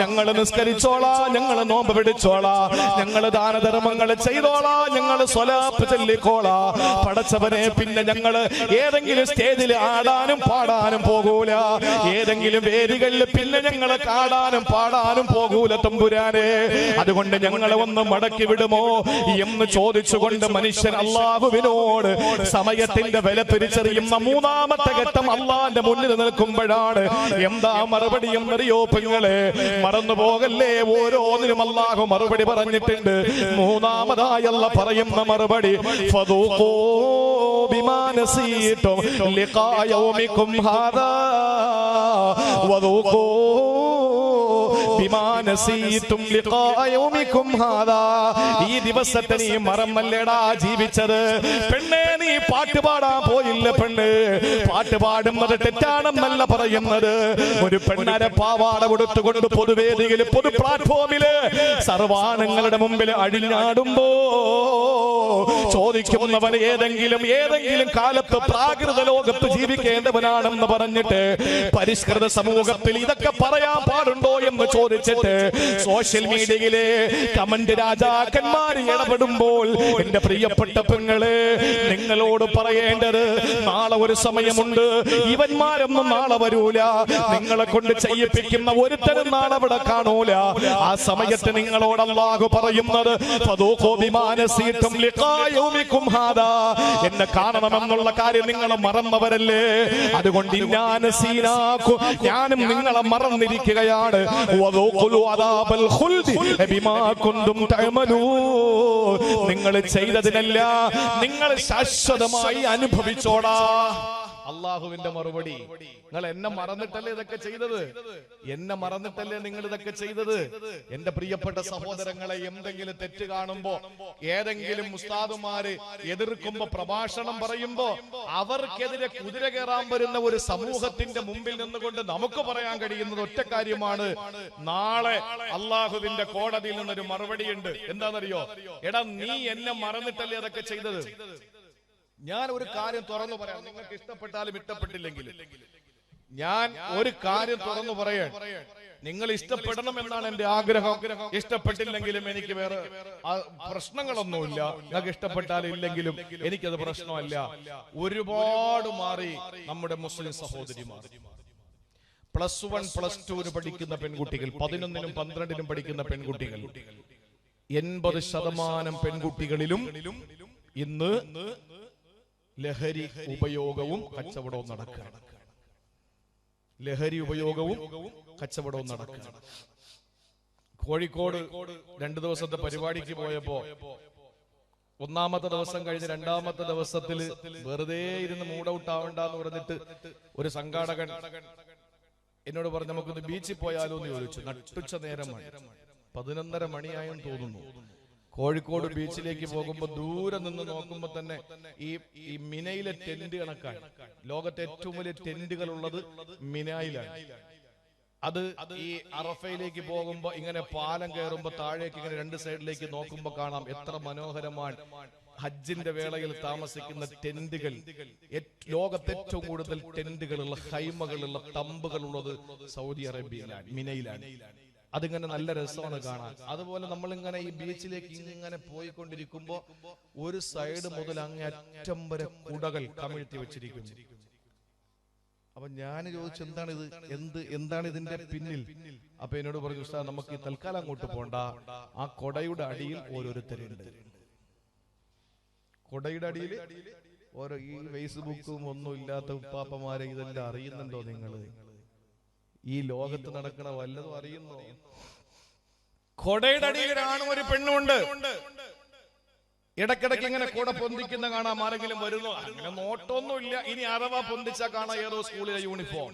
ഞങ്ങൾ നിസ്കരിച്ചോളാ, ഞങ്ങൾ നോമ്പ് പിടിച്ചോളാ, ഞങ്ങൾ ദാനധർമ്മങ്ങൾ ചെയ്തോളാ, ഞങ്ങൾ സ്വലാത്ത് ചൊല്ലിക്കോളാ. പടച്ചവനെ, പിന്നെ ഞങ്ങൾ ഏതെങ്കിലും സ്റ്റേജിൽ ആടാനും പാടാനും പോകൂല, ഏതെങ്കിലും വേദികളിൽ പിന്നെ ഞങ്ങൾ ആടാനും പാടാനും പോകൂല തമ്പുരാനെ. അതുകൊണ്ട് ഞങ്ങളെ ഒന്ന് മടക്കി വിടുമോ എന്ന് ചോദിച്ചുകൊണ്ട് മനുഷ്യൻ അള്ളാഹുവിനോട് സമയത്തിന്റെ വില തിരിച്ചറിയുന്ന മൂന്നാമത്തെ ഘട്ടം അള്ളാന്റെ മുന്നിൽ നിൽക്കുമ്പോഴാണ്. എന്താ മറുപടി എന്നറിയോ പെങ്ങളെ? മറന്നു പോകല്ലേ, ഓരോന്നിനും അള്ളാഹു മറുപടി പറഞ്ഞിട്ടുണ്ട്. മൂന്നാമതായി അല്ലാഹു പറയുന്ന മറുപടി ഫദൂഖൂ ബിമാ നസീതും ലിഖാ യൗമികും ഹാദാ വദൂഖൂ ബിമാ നസീതും ലിഖാ യൗമികും ഹാദാ. ഈ ദിവസത്തെ നീ മറന്നല്ലേടാ ജീവിച്ചത്. പെണ്ണേ, നീ പാട്ട് പാടാൻ പോയില്ല പെണ്ണ്. പാട്ട് പാടുന്നത് തെറ്റാണെന്നല്ല പറയുന്നത്. ഒരു പെണ്ണര പാവാട കൊടുത്തുകൊണ്ട് പൊതുവേദിയിൽ പൊതു പ്ലാറ്റ്ഫോമില് സർവാണങ്ങളുടെ മുമ്പിൽ അഴിഞ്ഞാടുമ്പോ ചോദിക്കുന്നവൻ ഏതെങ്കിലും കാലത്ത് പ്രാകൃത ലോകത്ത് ജീവിക്കേണ്ടവനാണെന്ന് പറഞ്ഞിട്ട് പരിഷ്കൃത സമൂഹത്തിൽ ഇതൊക്കെ പറയാൻ പാടുണ്ടോ എന്ന് ചോദിച്ചിട്ട് സോഷ്യൽ മീഡിയയിലെ കമന്റ് രാജാക്കന്മാർ ഇടപെടുമ്പോൾ എന്റെ പ്രിയപ്പെട്ട പെങ്ങളെ, നിങ്ങളോട് പറയേണ്ടത്, നാളെ ഒരു സമയമുണ്ട്, ഇവന്മാരൊന്നും നാളെ വരൂല, നിങ്ങളെ കൊണ്ട് ചെയ്യിപ്പിക്കുന്ന ഒരുത്തരും നാളെ അവിടെ കാണൂല. ആ സമയത്ത് നിങ്ങളോട് അല്ലാഹു പറയുന്നത് ഫദൂഖൂ ബിമാ നസീതും ലിഖാ യൗമികും ഹാദാ, എന്നെ കാണണമെന്നുള്ള കാര്യം നിങ്ങൾ മറന്നവരല്ലേ. അതുകൊണ്ട് ഞാനും നിങ്ങളെ മറന്നിരിക്കുകയാണ്. വദൂഖുൽ അദാബൽ ഖുൽദി ബിമാ കുന്തും തഅമലൂൻ, നിങ്ങൾ ചെയ്തതിനല്ല നിങ്ങൾ ശാശ്വതമായി അനുഭവിച്ചോടാ. അള്ളാഹുവിന്റെ മറുപടി, നിങ്ങൾ എന്നെ മറന്നിട്ടല്ലേ ഇതൊക്കെ ചെയ്തത്, എന്നെ മറന്നിട്ടല്ലേ നിങ്ങൾ ഇതൊക്കെ ചെയ്തത്. എന്റെ പ്രിയപ്പെട്ട സഹോദരങ്ങളെ, എന്തെങ്കിലും തെറ്റ് കാണുമ്പോ, ഏതെങ്കിലും ഉസ്താദുമാര് എതിർക്കുമ്പോ, പ്രഭാഷണം പറയുമ്പോ, അവർക്കെതിരെ കുതിര കയറാൻ വരുന്ന ഒരു സമൂഹത്തിന്റെ മുമ്പിൽ നിന്നുകൊണ്ട് നമുക്ക് പറയാൻ കഴിയുന്നത് ഒറ്റ കാര്യമാണ്, നാളെ അള്ളാഹുവിന്റെ കോടതിയിൽ നിന്നൊരു മറുപടിയുണ്ട്. എന്താണെന്നറിയോ? എടാ, നീ എന്നെ മറന്നിട്ടല്ലേ അതൊക്കെ ചെയ്തത്. ഞാൻ ഒരു കാര്യം തുറന്നു പറയാം, നിങ്ങൾക്ക് ഇഷ്ടപ്പെട്ടാലും ഇഷ്ടപ്പെട്ടില്ലെങ്കിലും ഞാൻ ഒരു കാര്യം തുറന്നു പറയാൻ, നിങ്ങൾ ഇഷ്ടപ്പെടണം എന്നാണ് എന്റെ ആഗ്രഹം. ഇഷ്ടപ്പെട്ടില്ലെങ്കിലും എനിക്ക് വേറെ പ്രശ്നങ്ങളൊന്നുമില്ല. നിങ്ങൾക്ക് ഇഷ്ടപ്പെട്ടാലും ഇല്ലെങ്കിലും എനിക്കത് പ്രശ്നമല്ല. ഒരുപാട് മാറി നമ്മുടെ മുസ്ലിം സഹോദരിമാർ. +1 +2 പഠിക്കുന്ന പെൺകുട്ടികൾ, 11നും 12നും പഠിക്കുന്ന പെൺകുട്ടികൾ, 80% പെൺകുട്ടികളിലും ഇന്ന് ലഹരി ഉപയോഗവും കച്ചവടവും നടക്കുകയാണ്. ലഹരി ഉപയോഗവും കച്ചവടവും നടക്കുകയാണ്. കോഴിക്കോട് 2 ദിവസത്തെ പരിപാടിക്ക് പോയപ്പോ, ഒന്നാമത്തെ ദിവസം കഴിഞ്ഞ് 2ാമത്തെ ദിവസത്തിൽ വെറുതെ ഇരുന്ന് മൂഡ് ഔട്ട് ആവണ്ടെന്ന് പറഞ്ഞിട്ട് ഒരു സംഘാടകൻ എന്നോട് പറഞ്ഞു, നമുക്കൊന്ന് ബീച്ചിൽ പോയാലോ എന്ന് ചോദിച്ചു. നട്ടുച്ച നേരമാണ്, 11:30 മണിയായെന്ന് തോന്നുന്നു. കോഴിക്കോട് ബീച്ചിലേക്ക് പോകുമ്പോൾ ദൂരെ നിന്ന് നോക്കുമ്പോൾ തന്നെ ഈ മിനയിലെ ടെന്റ് കണക്കാണ്. ലോകത്തെ ഏറ്റവും വലിയ ടെന്റുകൾ ഉള്ളത് മിനയിലാണ്. അത് ഈ അറഫയിലേക്ക് പോകുമ്പോ ഇങ്ങനെ പാലം കയറുമ്പോ താഴേക്ക് ഇങ്ങനെ 2 സൈഡിലേക്ക് നോക്കുമ്പോ കാണാം എത്ര മനോഹരമാണ് ഹജ്ജിന്റെ വേളയിൽ താമസിക്കുന്ന ടെന്റുകൾ. ലോകത്തെ ഏറ്റവും കൂടുതൽ ടെന്റുകളുള്ള, ഹൈമകളുള്ള, തമ്പുകളുള്ളത് സൗദി അറേബ്യയിലാണ്, മിനയിലാണ്. അതിങ്ങനെ നല്ല രസമാണ് കാണാൻ. അതുപോലെ നമ്മളിങ്ങനെ ഈ ബീച്ചിലേക്ക് ഇങ്ങനെ പോയിക്കൊണ്ടിരിക്കുമ്പോ ഒരു സൈഡ് മുതൽ അങ്ങേ അറ്റം വരെ കുടകൾ കമിഴ്ത്തി വെച്ചിരിക്കുന്നു. അപ്പൊ ഞാൻ ചോദിച്ചു, എന്താണ് ഇതിന്റെ പിന്നിൽ? അപ്പൊ എന്നോട് പറഞ്ഞു, ഉസ്താദ് നമുക്ക് ഈ തൽക്കാലം അങ്ങോട്ട് പോണ്ട, ആ കൊടയുടെ അടിയിൽ ഓരോരുത്തരുണ്ട്. കൊടയുടെ അടിയിൽ ഓരോ, ഈ ഫേസ്ബുക്കും ഒന്നും ഇല്ലാത്ത ഉപ്പാപ്പമാരെ ഇതെല്ലാം അറിയുന്നുണ്ടോ നിങ്ങള്? ഈ ലോകത്ത് നടക്കണ വല്ലതും അറിയുന്നോ? കൊടയുടെ അടിയിലാണ് ഒരു പെണ്ണുണ്ട്. ഇടക്കിടക്ക് ഇങ്ങനെ കൂടെ പൊന്തിക്കുന്ന കാണാം. ആരെങ്കിലും വരുന്നു? അങ്ങനെ നോട്ടൊന്നുമില്ല. ഇനി അഥവാ പൊന്തിച്ചാ കാണാം ഏതോ സ്കൂളിലെ യൂണിഫോം.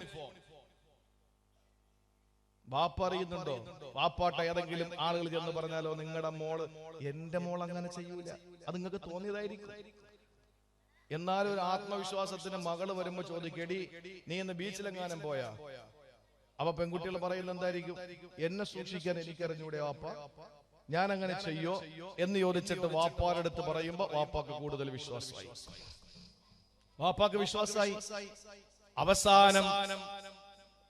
വാപ്പ അറിയുന്നുണ്ടോ? വാപ്പാട്ട ഏതെങ്കിലും ആളുകൾ ചെന്ന് പറഞ്ഞാലോ, നിങ്ങളുടെ മോള്, എന്റെ മോൾ അങ്ങനെ ചെയ്യൂല, അത് നിങ്ങൾക്ക് തോന്നിയതായിരിക്കും. എന്നാലും ഒരു ആത്മവിശ്വാസത്തിന് മകള് വരുമ്പോ ചോദിക്കടി, നീ ഇന്ന് ബീച്ചിലെങ്ങാനും പോയാ? അപ്പൊ പെൺകുട്ടികൾ പറയുന്നത് എന്തായിരിക്കും? എന്നെ സൂക്ഷിക്കാൻ എനിക്കറിഞ്ഞൂടെ വാപ്പ, ഞാൻ അങ്ങനെ ചെയ്യോ എന്ന് ചോദിച്ചിട്ട് വാപ്പാരടുത്ത് പറയുമ്പോ വാപ്പാക്ക് കൂടുതൽ വിശ്വാസമായി. അവസാനം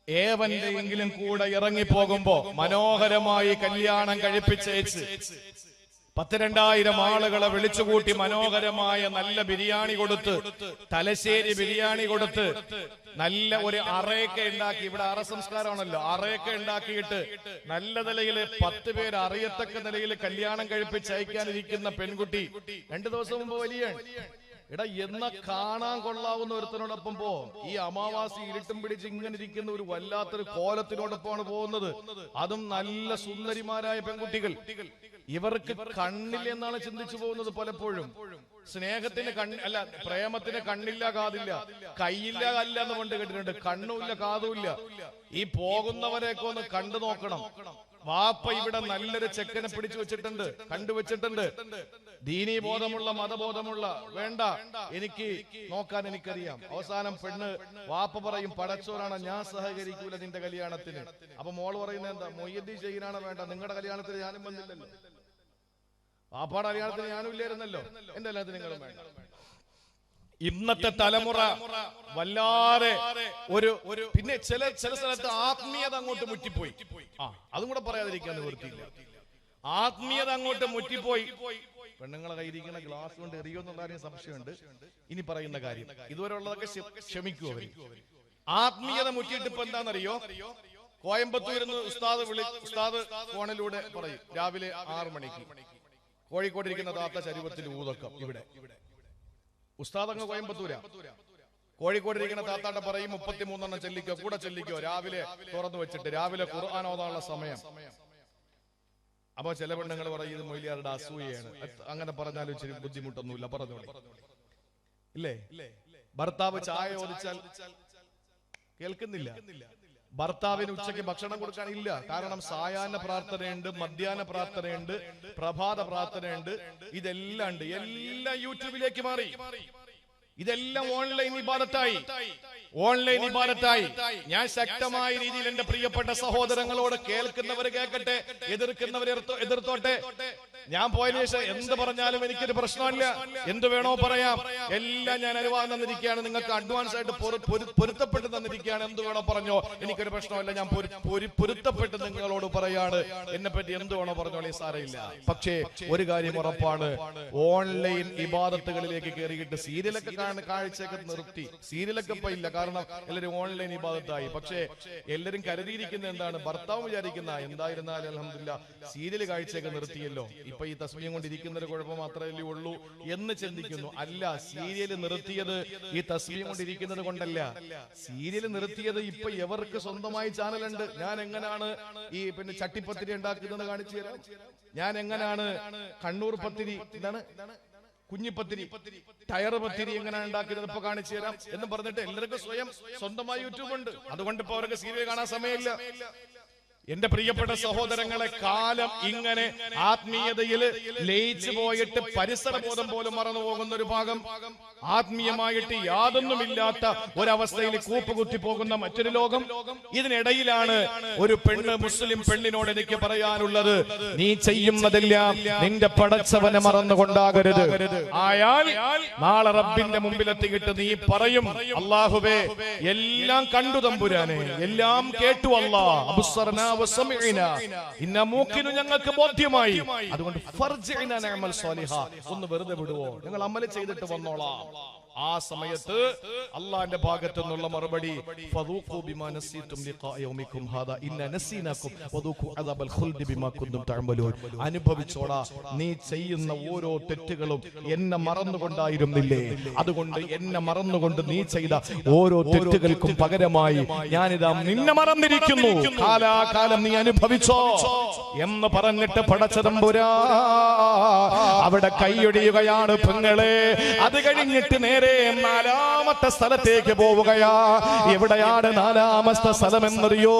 ഏവന്റെയെങ്കിലും കൂടെ ഇറങ്ങി പോകുമ്പോ മനോഹരമായി കല്യാണം കഴിപ്പിച്ചേച്ച് 10,000-2000 ആളുകളെ വിളിച്ചുകൂട്ടി മനോഹരമായ നല്ല ബിരിയാണി കൊടുത്ത്, തലശ്ശേരി ബിരിയാണി കൊടുത്ത്, നല്ല ഒരു അറയൊക്കെ ഉണ്ടാക്കി. ഇവിടെ അറ സംസ്കാരമാണല്ലോ. അറയൊക്കെ ഉണ്ടാക്കിയിട്ട് നല്ല നിലയിൽ 10 പേര് അറിയത്തക്ക നിലയിൽ കല്യാണം കഴിപ്പിച്ചയക്കാനിരിക്കുന്ന പെൺകുട്ടി 2 ദിവസം മുമ്പ് വലിയ എന്ന കാണാൻ കൊള്ളാവുന്ന ഒരുത്തനോടൊപ്പം പോ. ഈ അമാവാസി ഇരുട്ടും പിടിച്ച് ഇങ്ങനെ ഇരിക്കുന്ന ഒരു വല്ലാത്തൊരു കോലത്തിനോടൊപ്പമാണ് പോകുന്നത്. അതും നല്ല സുന്ദരിമാരായ പെൺകുട്ടികൾ. ഇവർക്ക് കണ്ണില്ല എന്നാണ് ചിന്തിച്ചു പോകുന്നത് പലപ്പോഴും. സ്നേഹത്തിന് അല്ല, പ്രേമത്തിന് കണ്ണില്ല കാതില്ല, കൈയില്ല കല്ല എന്ന് കൊണ്ട് കേട്ടിട്ടുണ്ട്. കണ്ണുമില്ല കാതുമില്ല. ഈ പോകുന്നവരെയൊക്കെ ഒന്ന് കണ്ടു നോക്കണം. വാപ്പ ഇവിടെ നല്ലൊരു ചെക്കനെ പിടിച്ചു വെച്ചിട്ടുണ്ട്, കണ്ടുവച്ചിട്ടുണ്ട്. ദീനീ ബോധമുള്ള, മതബോധമുള്ള, വേണ്ട എനിക്ക് നോക്കാൻ എനിക്കറിയാം. അവസാനം പെണ്ണ് വാപ്പ പറയും, പടച്ചോനാണ്, ഞാൻ സഹകരിക്കൂല നിന്റെ കല്യാണത്തിന്. അപ്പൊ മോള് പറയുന്നത് എന്താ? മൊയ്യദ്ദീൻ ചെയ്യാനാണ് വേണ്ട, നിങ്ങളുടെ കല്യാണത്തിന് ഞാനും വന്നില്ലല്ലോ, വാപ്പാടെ കല്യാണത്തിന് ഞാനും ഇല്ലായിരുന്നല്ലോ, എന്റെ കല്യാണത്തിന് നിങ്ങളും വേണ്ട. ഇന്നത്തെ തലമുറ വല്ലാതെ പിന്നെ ചില സ്ഥലത്ത് ആത്മീയത അങ്ങോട്ട് മുറ്റിപ്പോയി. അതും കൂടെ പറയാതിരിക്കാൻ നിവൃത്തിയില്ല. ആത്മീയത അങ്ങോട്ട് മുറ്റിപ്പോയി. പെണ്ണുങ്ങളെ കയ്യിരിക്കുന്ന ഗ്ലാസ് കൊണ്ട് എറിയോന്നുള്ള കാര്യം സംശയമുണ്ട്. ഇനി പറയുന്ന കാര്യം ഇതുവരെ ഉള്ളതൊക്കെ ക്ഷമിക്കൂ അവർ. ആത്മീയത മുറ്റിയിട്ട് ഇപ്പൊ എന്താണെന്നറിയോ? കോയമ്പത്തൂരിന്ന് ഉസ്താദ് ഫോണിലൂടെ പറയും, രാവിലെ 6 മണിക്ക് കോഴിക്കോടിരിക്കുന്ന താത്ത ചരുവത്തിൽ ഊതക്കം. ഇവിടെ ഉസ്താദ് അങ്ങ് കോയമ്പത്തൂരാ. കോഴിക്കോടിരിക്കുന്ന താത്താട്ട പറയും 33 ചെല്ലിക്കോ, കൂടെ ചെല്ലിക്കോ, രാവിലെ തുറന്നു വെച്ചിട്ട് രാവിലെ ഖുർആൻ ഓതാനുള്ള സമയം. അപ്പൊ ചില പെണ്ണുങ്ങൾ പറയും, ഇത് മൊയ്ലിയാരുടെ അസൂയയാണ്. അങ്ങനെ പറഞ്ഞാലും ഇച്ചിരി ബുദ്ധിമുട്ടൊന്നുമില്ല, പറഞ്ഞോളെ. ഇല്ലേ? ഭർത്താവ് ചായ ചോദിച്ചാൽ കേൾക്കുന്നില്ല. ഭർത്താവിന് ഉച്ചയ്ക്ക് ഭക്ഷണം കൊടുക്കാനില്ല. കാരണം സായാഹ്ന പ്രാർത്ഥനയുണ്ട്, മധ്യാഹ്ന പ്രാർത്ഥനയുണ്ട്, പ്രഭാത പ്രാർത്ഥനയുണ്ട്, ഇതെല്ലാം ഉണ്ട്. എല്ലാം യൂട്യൂബിലേക്ക് മാറി. ഇതെല്ലാം ഓൺലൈൻ ഇബാദത്തായി. ഓൺലൈൻ ഇബാദത്തായി. ഞാൻ ശക്തമായ രീതിയിൽ എന്റെ പ്രിയപ്പെട്ട സഹോദരങ്ങളോട്, കേൾക്കുന്നവർ കേൾക്കട്ടെ, എതിർക്കുന്നവർ എതിർത്തോട്ടെ. ഞാൻ പോയതിനു ശേഷം എന്ത് പറഞ്ഞാലും എനിക്കൊരു പ്രശ്നമില്ല, എന്ത് വേണോ പറയാം. എല്ലാം ഞാൻ അനുവാദം തന്നിരിക്കുകയാണ്, നിങ്ങൾക്ക് അഡ്വാൻസ് ആയിട്ട് പൊരുത്തപ്പെട്ട് തന്നിരിക്കുകയാണ്. എന്ത് വേണോ പറഞ്ഞോ, എനിക്കൊരു പ്രശ്നമില്ല. ഞാൻ പൊരുത്തപ്പെട്ട് നിങ്ങളോട് പറയാണ്. എന്നെ പറ്റി എന്ത് വേണോ പറഞ്ഞോളെ, സാരമില്ല. പക്ഷേ ഒരു കാര്യം ഉറപ്പാണ്, ഓൺലൈൻ ഇബാദത്തുകളിലേക്ക് കയറിയിട്ട് സീരിയലൊക്കെ കാഴ്ചയൊക്കെ നിർത്തി. സീരിയലൊക്കെ ഇപ്പൊ ഇല്ല, കാരണം എല്ലാവരും ഓൺലൈൻ ഇബാദത്തായി. പക്ഷേ എല്ലാവരും കരുതിയിരിക്കുന്നത് എന്താണ്, ഭർത്താവ് വിചാരിക്കുന്ന എന്തായിരുന്നാലും അൽഹംദുലില്ലാ സീരിയൽ കാഴ്ചയൊക്കെ നിർത്തിയല്ലോ, ഇപ്പൊ ഈ തസ്ബീഹ് കൊണ്ടിരിക്കുന്ന ഒരു കുഴപ്പം മാത്രമല്ലേ ഉള്ളൂ എന്ന് ചിന്തിക്കുന്നു. അല്ല, സീരിയൽ നിർത്തിയത് ഈ തസ്ബീഹ് കൊണ്ടിരിക്കുന്നത് കൊണ്ടല്ല. സീരിയൽ നിർത്തിയത് ഇപ്പൊ എവർക്ക് സ്വന്തമായി ചാനലുണ്ട്. ഞാൻ എങ്ങനെയാണ് ഈ പിന്നെ ചട്ടിപ്പത്തിരി ഉണ്ടാക്കുന്നത് കാണിച്ചു തരാം. ഞാൻ എങ്ങനെയാണ് കണ്ണൂർ പത്തിരി, എന്താണ് കുഞ്ഞിപ്പത്തിരി, ടയർ പത്തിരി എങ്ങനെയാണ് ഉണ്ടാക്കുന്നത് ഇപ്പൊ കാണിച്ചു തരാം എന്ന് പറഞ്ഞിട്ട് എല്ലാവർക്കും സ്വന്തമായി യൂട്യൂബ് ഉണ്ട്. അതുകൊണ്ട് ഇപ്പൊ അവർക്ക് സീരിയൽ കാണാൻ സമയമില്ല. എന്റെ പ്രിയപ്പെട്ട സഹോദരങ്ങളെ, കാലം ഇങ്ങനെ ആത്മീയതയിൽ ലയിച്ചു പോയിട്ട് പരിസരബോധം പോലും മറന്നു പോകുന്ന ഒരു ഭാഗം, ആത്മീയമായിട്ട് യാതൊന്നുമില്ലാത്ത ഒരവസ്ഥയിൽ കൂപ്പുകുത്തി പോകുന്ന മറ്റൊരു ലോകം. ഇതിനിടയിലാണ് ഒരു പെണ്ണ്, മുസ്ലിം പെണ്ണിനോട് എനിക്ക് പറയാനുള്ളത്, നീ ചെയ്യുന്നതെല്ലാം നിന്റെ പടച്ചവനെ മറന്നുകൊണ്ടാകരുത്. ആയാൽ നാളെ റബ്ബിന്റെ മുമ്പിലെത്തിയിട്ട് നീ പറയും, അല്ലാഹുവേ എല്ലാം കണ്ടു തമ്പുരാനെ, എല്ലാം കേട്ടു അല്ലാഹ്, അബ്സർനാ വസമിഅനാ, ഇന്ന മൂക്കിനു ഞങ്ങൾക്ക് ബോധ്യമായി, അതുകൊണ്ട് ഫർജിഅനാ നഅമൽ സ്വാലിഹാ, ഒന്ന് വെറുതെ വിടുവോ, ഞങ്ങൾ അമൽ ചെയ്തിട്ട് വന്നോളാം. ആ സമയത്ത് അള്ളാന്റെ ഭാഗത്തു നിന്നുള്ള മറുപടി, ഫദൂഖു ബിമാ നസീതും ലിഖാ യൗമികും ഹാദാ ഇന്നാ നസീനാകും വദൂഖു അദാബൽ ഖുൽദി ബിമാ കുന്തും തഅമലൂൻ. അനുഭവിച്ചോടാ, നീ ചെയ്യുന്ന ഓരോ തെറ്റുകളും എന്നെ മറന്നുകൊണ്ടായിരുന്നില്ലേ, അതുകൊണ്ട് എന്നെ മറന്നുകൊണ്ട് നീ ചെയ്ത ഓരോ തെറ്റുകൾക്കും പകരമായി ഞാനിതാ നിന്നെ മറന്നിരിക്കുന്നു, കാലാകാലം നീ അനുഭവിച്ചോ എന്ന് പറഞ്ഞിട്ട് പടച്ചതമ്പുരാ അവിടെ കൈയൊടിയുകയാണ് പെങ്ങളെ. അത് കഴിഞ്ഞിട്ട് നേരെ നാലാമത്തെ സ്ഥലത്തേക്ക് പോവുകയാ. എവിടെയാണ് നാലാമത്തെ സ്ഥലം എന്നറിയോ?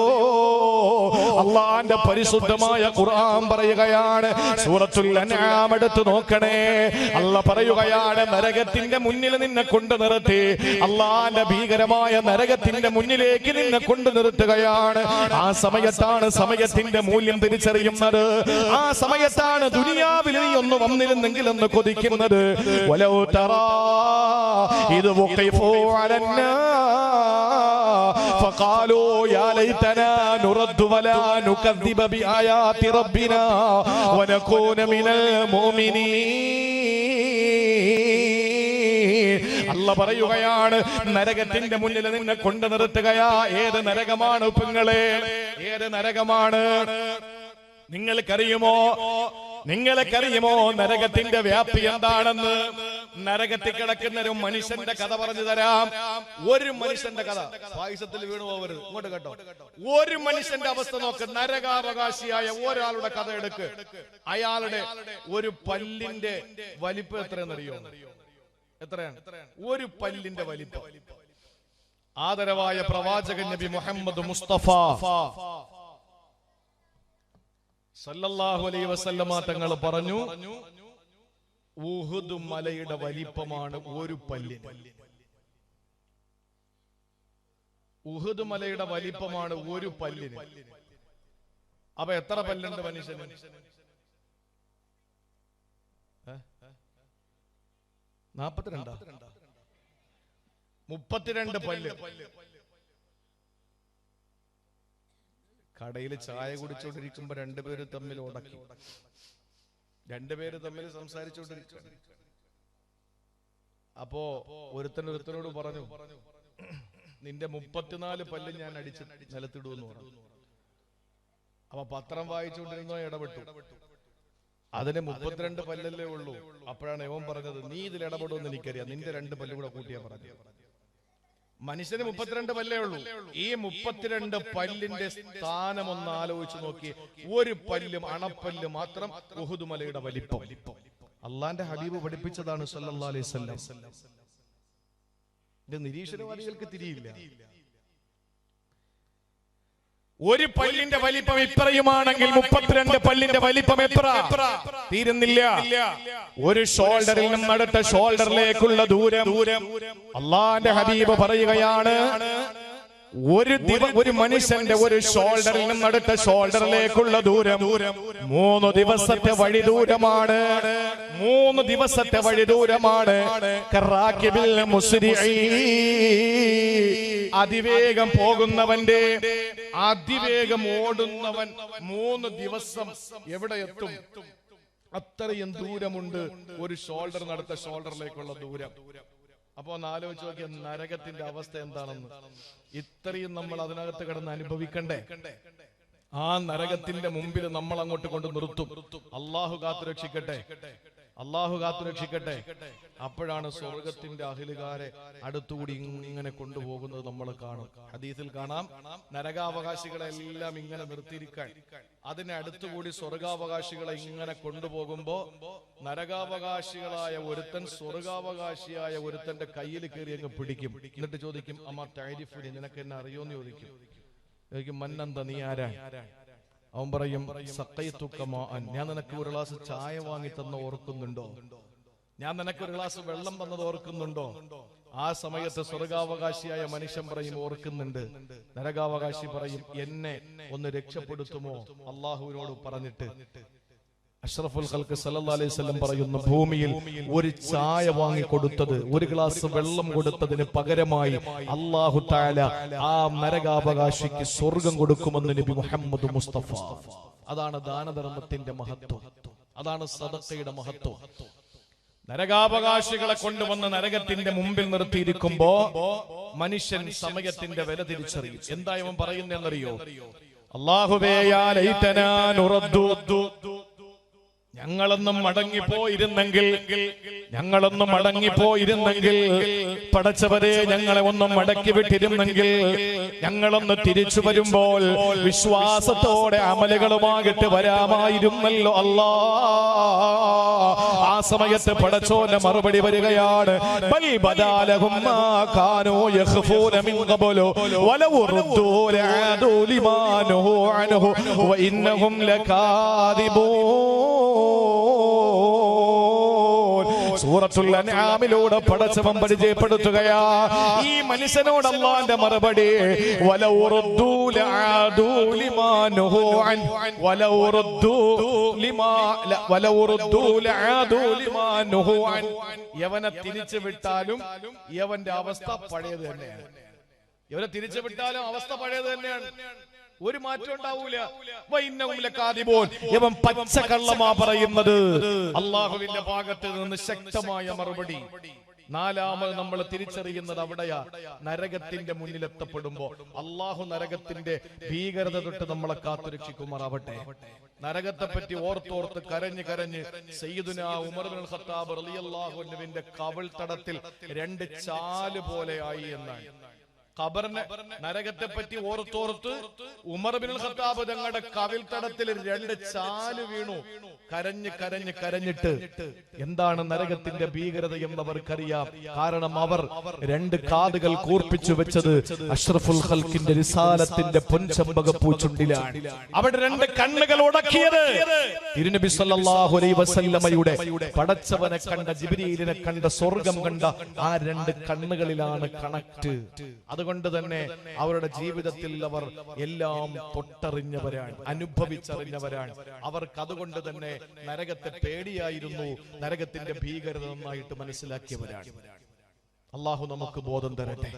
അള്ളാന്റെ പരിശുദ്ധമായ ഖുർആൻ പറയുകയാണ്, സൂറത്തുൽ അൻആം എടുത്ത് നോക്കണേ. അള്ളാഹ് പറയുകയാണ്, നരകത്തിന്റെ മുന്നിൽ നിന്നെ കൊണ്ടു നിർത്തി, അള്ളാന്റെ ഭീകരമായ നരകത്തിന്റെ മുന്നിലേക്ക് നിന്നെ കൊണ്ടു നിർത്തുകയാണ്. ആ സമയത്താണ് സമയത്തിന്റെ മൂല്യം തിരിച്ചറിയുന്നത്. ആ സമയത്താണ് ദുനിയാവിൽ നീ ഒന്ന് വന്നിരുന്നെങ്കിൽ എന്ന് കൊതിക്കുന്നത്. വലൗ തറാ إذ وقفوا على النار فقالوا يا ليتنا نرد ولا نكذب بآيات ربنا ونكون من المؤمنين. അല്ലാഹ് പറയുകയാണ്, നരകത്തിന്റെ മുന്നിൽ നിന്നെ കൊണ്ടു നിർത്തുകയാ. ഏത് നരകമാണ് പെങ്ങളെ? ഏത് നരകമാണ്? നിങ്ങൾക്കറിയുമോ നരകത്തിന്റെ വ്യാപ്തി എന്താണെന്ന്? നരകത്തിൽ കിടക്കുന്ന ഒരു മനുഷ്യന്റെ കഥ പറഞ്ഞു തരാം. ഒരു മനുഷ്യന്റെ കഥ, പായസത്തിൽ വീണു പോവരുത്, ഇങ്ങോട്ട് കേട്ടോ. ഒരു മനുഷ്യന്റെ അവസ്ഥ നോക്ക്. നരകാവകാശിയായ ഒരാളുടെ കഥ എടുക്ക്. അയാളുടെ ഒരു പല്ലിന്റെ വലിപ്പം എത്രയെന്നറിയോ? എത്രയാണ് ഒരു പല്ലിന്റെ വലിപ്പം? ആദരവായ പ്രവാചകൻ നബി മുഹമ്മദ് മുസ്തഫ സല്ലല്ലാഹു അലൈഹി വസല്ലമ തങ്ങൾ പറഞ്ഞു, ഉഹുദ് മലയുടെ വലിപ്പമാണ് ഒരു പല്ലിന്. ഉഹുദ് മലയുടെ വലിപ്പമാണ് ഒരു പല്ലിന്. അപ്പൊ എത്ര പല്ലുണ്ട് മനുഷ്യന്? 32 പല്ല്. കടയിൽ ചായ കുടിച്ചോണ്ടിരിക്കുമ്പോ രണ്ടുപേര് തമ്മിൽ ഉടക്കി, രണ്ടുപേര് തമ്മിൽ സംസാരിച്ചോണ്ടിരിക്കും. അപ്പോ ഒരുത്തനോട് പറഞ്ഞു, നിന്റെ 34 പല്ല് ഞാൻ അടിച്ച് നിലത്തിടുമെന്ന് പറഞ്ഞു. അപ്പൊ പത്രം വായിച്ചുകൊണ്ടിരുന്നോ ഇടപെട്ടു. അതിന് 32 പല്ലല്ലേ ഉള്ളൂ. അപ്പോഴാണ് ഇവൻ പറഞ്ഞത്, നീ ഇതിൽ ഇടപെടുമെന്ന് എനിക്കറിയാം, നിന്റെ 2 പല്ല് കൂടെ കൂട്ടിയാ പറഞ്ഞു. മനുഷ്യന് 32 പല്ലേ ഉള്ളൂ. ഈ 32 പല്ലിന്റെ സ്ഥാനം ഒന്ന് ആലോചിച്ച് നോക്കി. ഒരു പല്ലും അണപ്പല്ല് മാത്രം ഉഹുദ് മലയുടെ വലിപ്പം. അള്ളാന്റെ ഹബീബ് പഠിപ്പിച്ചതാണ് സല്ലല്ലാഹു അലൈഹി വസല്ലം. ഇത് നിരീശ്വരവാദികൾക്ക് തിരിയില്ല. ഒരു പല്ലിന്റെ വലിപ്പം ഇത്രയുമാണെങ്കിൽ 32 പല്ലിന്റെ വലിപ്പം എത്ര? തീരുന്നില്ല. ഒരു ഷോൾഡറിൽ നിന്നും അടുത്ത ഷോൾഡറിലേക്കുള്ള ദൂരം അള്ളാന്റെ ഹബീബ് പറയുകയാണ്, ഒരു മനുഷ്യന്റെ ഒരു ഷോൾഡറിൽ നിന്നും അടുത്ത ഷോൾഡറിലേക്കുള്ള ദൂരം 3 ദിവസത്തെ വഴി ദൂരമാണ്. 3 ദിവസത്തെ വഴി ദൂരമാണ്. അതിവേഗം പോകുന്നവന്റെ, അതിവേഗം ഓടുന്നവൻ 3 ദിവസം എവിടെ എത്തും? അത്രയും ദൂരമുണ്ട് ഒരു ഷോൾഡർ അടുത്ത ഷോൾഡറിലേക്കുള്ള ദൂരം. അപ്പൊ ഒന്ന് ആലോചിച്ച് നോക്കിയ നരകത്തിന്റെ അവസ്ഥ എന്താണെന്ന്. ഇത്രയും നമ്മൾ അതിനകത്ത് കിടന്ന് അനുഭവിക്കണ്ടേ? ആ നരകത്തിന്റെ മുമ്പിൽ നമ്മൾ അങ്ങോട്ട് കൊണ്ട് നിർത്തും. അള്ളാഹു കാത്തുരക്ഷിക്കട്ടെ, അള്ളാഹു കാത്തുരക്ഷിക്കട്ടെ. അപ്പോഴാണ് സ്വർഗത്തിന്റെ അഹിലുകാരെ അടുത്തുകൂടി ഇങ്ങനെ കൊണ്ടുപോകുന്നത് നമ്മൾ കാണും. ഹദീസിൽ കാണാം, നരകാവകാശികളെല്ലാം ഇങ്ങനെ നിർത്തിയിരിക്കാൻ, അതിനെ അടുത്തുകൂടി സ്വർഗാവകാശികളെ ഇങ്ങനെ കൊണ്ടുപോകുമ്പോ നരകാവകാശികളായ ഒരുത്തൻ സ്വർഗാവകാശിയായ ഒരുത്തന്റെ കയ്യിൽ കയറി അങ്ങ് പിടിക്കും. എന്നിട്ട് ചോദിക്കും, അമ്മ താരിഫിനി, നിനക്ക് എന്നെ അറിയോന്ന് ചോദിക്കും. മന്നന്ത, നീ ആരാ? അവൻ പറയും, സഖൈതുക്കമാഅൻ, ഞാൻ നിനക്ക് ഒരു ഗ്ലാസ് ചായ വാങ്ങി തന്ന ഓർക്കുന്നുണ്ടോ? ഞാൻ നിനക്ക് ഒരു ഗ്ലാസ് വെള്ളം തന്നത് ഓർക്കുന്നുണ്ടോ? ആ സമയത്ത് സ്വർഗാവകാശിയായ മനുഷ്യൻ പറയും, ഓർക്കുന്നുണ്ട്. നരകാവകാശി പറയും, എന്നെ ഒന്ന് രക്ഷപ്പെടുത്തുമോ അള്ളാഹുവിനോട് പറഞ്ഞിട്ട്. അഷ്റഫുൽ ഖൽഖ് സല്ലല്ലാഹു അലൈഹി വസല്ലം പറയുന്നു, ഭൂമിയിൽ ഒരു ചായ വാങ്ങി കൊടുത്തത്, ഒരു ഗ്ലാസ് വെള്ളം കൊടുത്തതിന് പകരമായി അല്ലാഹു തആല ആ നരകാവകാശിക്ക് സ്വർഗം കൊടുക്കുമെന്ന് നബി മുഹമ്മദ് മുസ്തഫ. അതാണ് ദാനധർമ്മത്തിന്റെ മഹത്വം, അതാണ് സദഖയുടെ മഹത്വം. നരകാവകാശികളെ കൊണ്ടുവന്ന് നരകത്തിന്റെ മുമ്പിൽ നിർത്തിയിരിക്കുമ്പോ മനുഷ്യൻ സമയത്തിന്റെ വില തിരിച്ചറിയും. എന്താ ഇവൻ പറയുന്നതെന്നറിയോ? അല്ലാഹുവേ യാ ലൈതനാ നുറദ്ദു, ഞങ്ങളൊന്നും മടങ്ങിപ്പോയിരുന്നെങ്കിൽ, ഞങ്ങളൊന്നും മടങ്ങിപ്പോയിരുന്നെങ്കിൽ, പടച്ചവരെ ഞങ്ങളെ ഒന്നും മടക്കി വിട്ടിരുന്നെങ്കിൽ, ഞങ്ങളൊന്ന് തിരിച്ചു വരുമ്പോൾ വിശ്വാസത്തോടെ അമലുകളുമായിട്ട് വരാമായിരുന്നല്ലോ അല്ലാ. ആ സമയത്ത് പടച്ചോന്റെ മറുപടി വരികയാണ്, ബൽ ബദാലഹും മാ കാനൂ യഖ്ഫൂന മിൻ ഖബ്ലു വലൗ റുദ്ദൂ ലആദൂ ലിമാ നഹൂ അൻഹു വഇന്നഹും ലകാദിബൂൻ. സൂറത്തുൽ അൻആമിലൂടെ പടച്ചവൻ പരിചയപ്പെടുത്തുകയാ ഈ മനുഷ്യനോട് അല്ലാഹുവിന്റെ മറുപടി, വലൗ റുദ്ദൂ ലആദൂ ലിമാ നഹൂ അൻഹു വലൗ റുദ്ദൂ ലആദൂ ലിമാ നഹൂ അൻഹു. യവനെ തിരിച്ചു വിട്ടാലും യവന്റെ അവസ്ഥ പഴയത് തന്നെയാണ്. ഇവരെ തിരിച്ചു വിട്ടാലും അവസ്ഥ പഴയത് തന്നെയാണ്, ഒരു മാറ്റം ഉണ്ടാവൂല. ഇവൻ പച്ചക്കള്ളമാ പറയുന്നത്. അള്ളാഹുവിന്റെ ഭാഗത്ത് നിന്ന് ശക്തമായ മറുപടി. നാലാമത് നമ്മൾ തിരിച്ചറിയുന്നത് അവിടെയാ, നരകത്തിന്റെ മുന്നിലെത്തപ്പെടുമ്പോ അള്ളാഹു നരകത്തിന്റെ ഭീകരത തൊട്ട് നമ്മളെ കാത്തുരക്ഷിക്കുമാറാവട്ടെ. നരകത്തെ പറ്റി ഓർത്തോർത്ത് കരഞ്ഞ് കരഞ്ഞ് സയ്യിദുനാ ഉമർ ഇബ്നുൽ ഖത്താബ് റളിയല്ലാഹു അൻഹുവിന്റെ കവിൾ തടത്തിൽ 2 ചാല് പോലെയായി എന്നാണ്. ഖബറിനെ, നരകത്തെ പറ്റി ഓർത്തോർത്ത് ഉമർ ഇബ്നുൽ ഖത്താബ് തങ്ങളുടെ കവിൾ തടത്തിൽ 2 ചാല് വീണു. കരഞ്ഞ് കരഞ്ഞ് കരഞ്ഞിട്ട് എന്താണ് നരകത്തിന്റെ ഭീകരത എന്നവർക്കറിയാം. കാരണം അവർ 2 കാതുകൾ കൂർപ്പിച്ചു വെച്ചത് അഷ്റഫുൽ ഖൽഖിന്റെ റിസാലത്തിന്റെ പൊൻചമ്പകപ്പൂ ചുണ്ടിലാണ്. അവിടെ 2 കണ്ണുകൾ ഉടക്കിയത് തിരുനബി സല്ലല്ലാഹു അലൈഹി വസല്ലമയുടെ പടച്ചവനെ കണ്ട, ജിബ്രീലിനെ കണ്ട, സ്വർഗം കണ്ട ആ 2 കണ്ണുകളിലാണ് കണക്ട്. അതുകൊണ്ട് തന്നെ അവരുടെ ജീവിതത്തിൽ അവർ എല്ലാം തൊട്ടറിഞ്ഞവരാണ്, അനുഭവിച്ചറിഞ്ഞവരാണ്. അവർക്ക് അതുകൊണ്ട് തന്നെ നരകത്തെ പേടിയായിരുന്നു, നരകത്തിന്റെ ഭീകരത നന്നായിട്ട് മനസ്സിലാക്കിയവരാണ്. അള്ളാഹു നമുക്ക് ബോധം തരട്ടെ.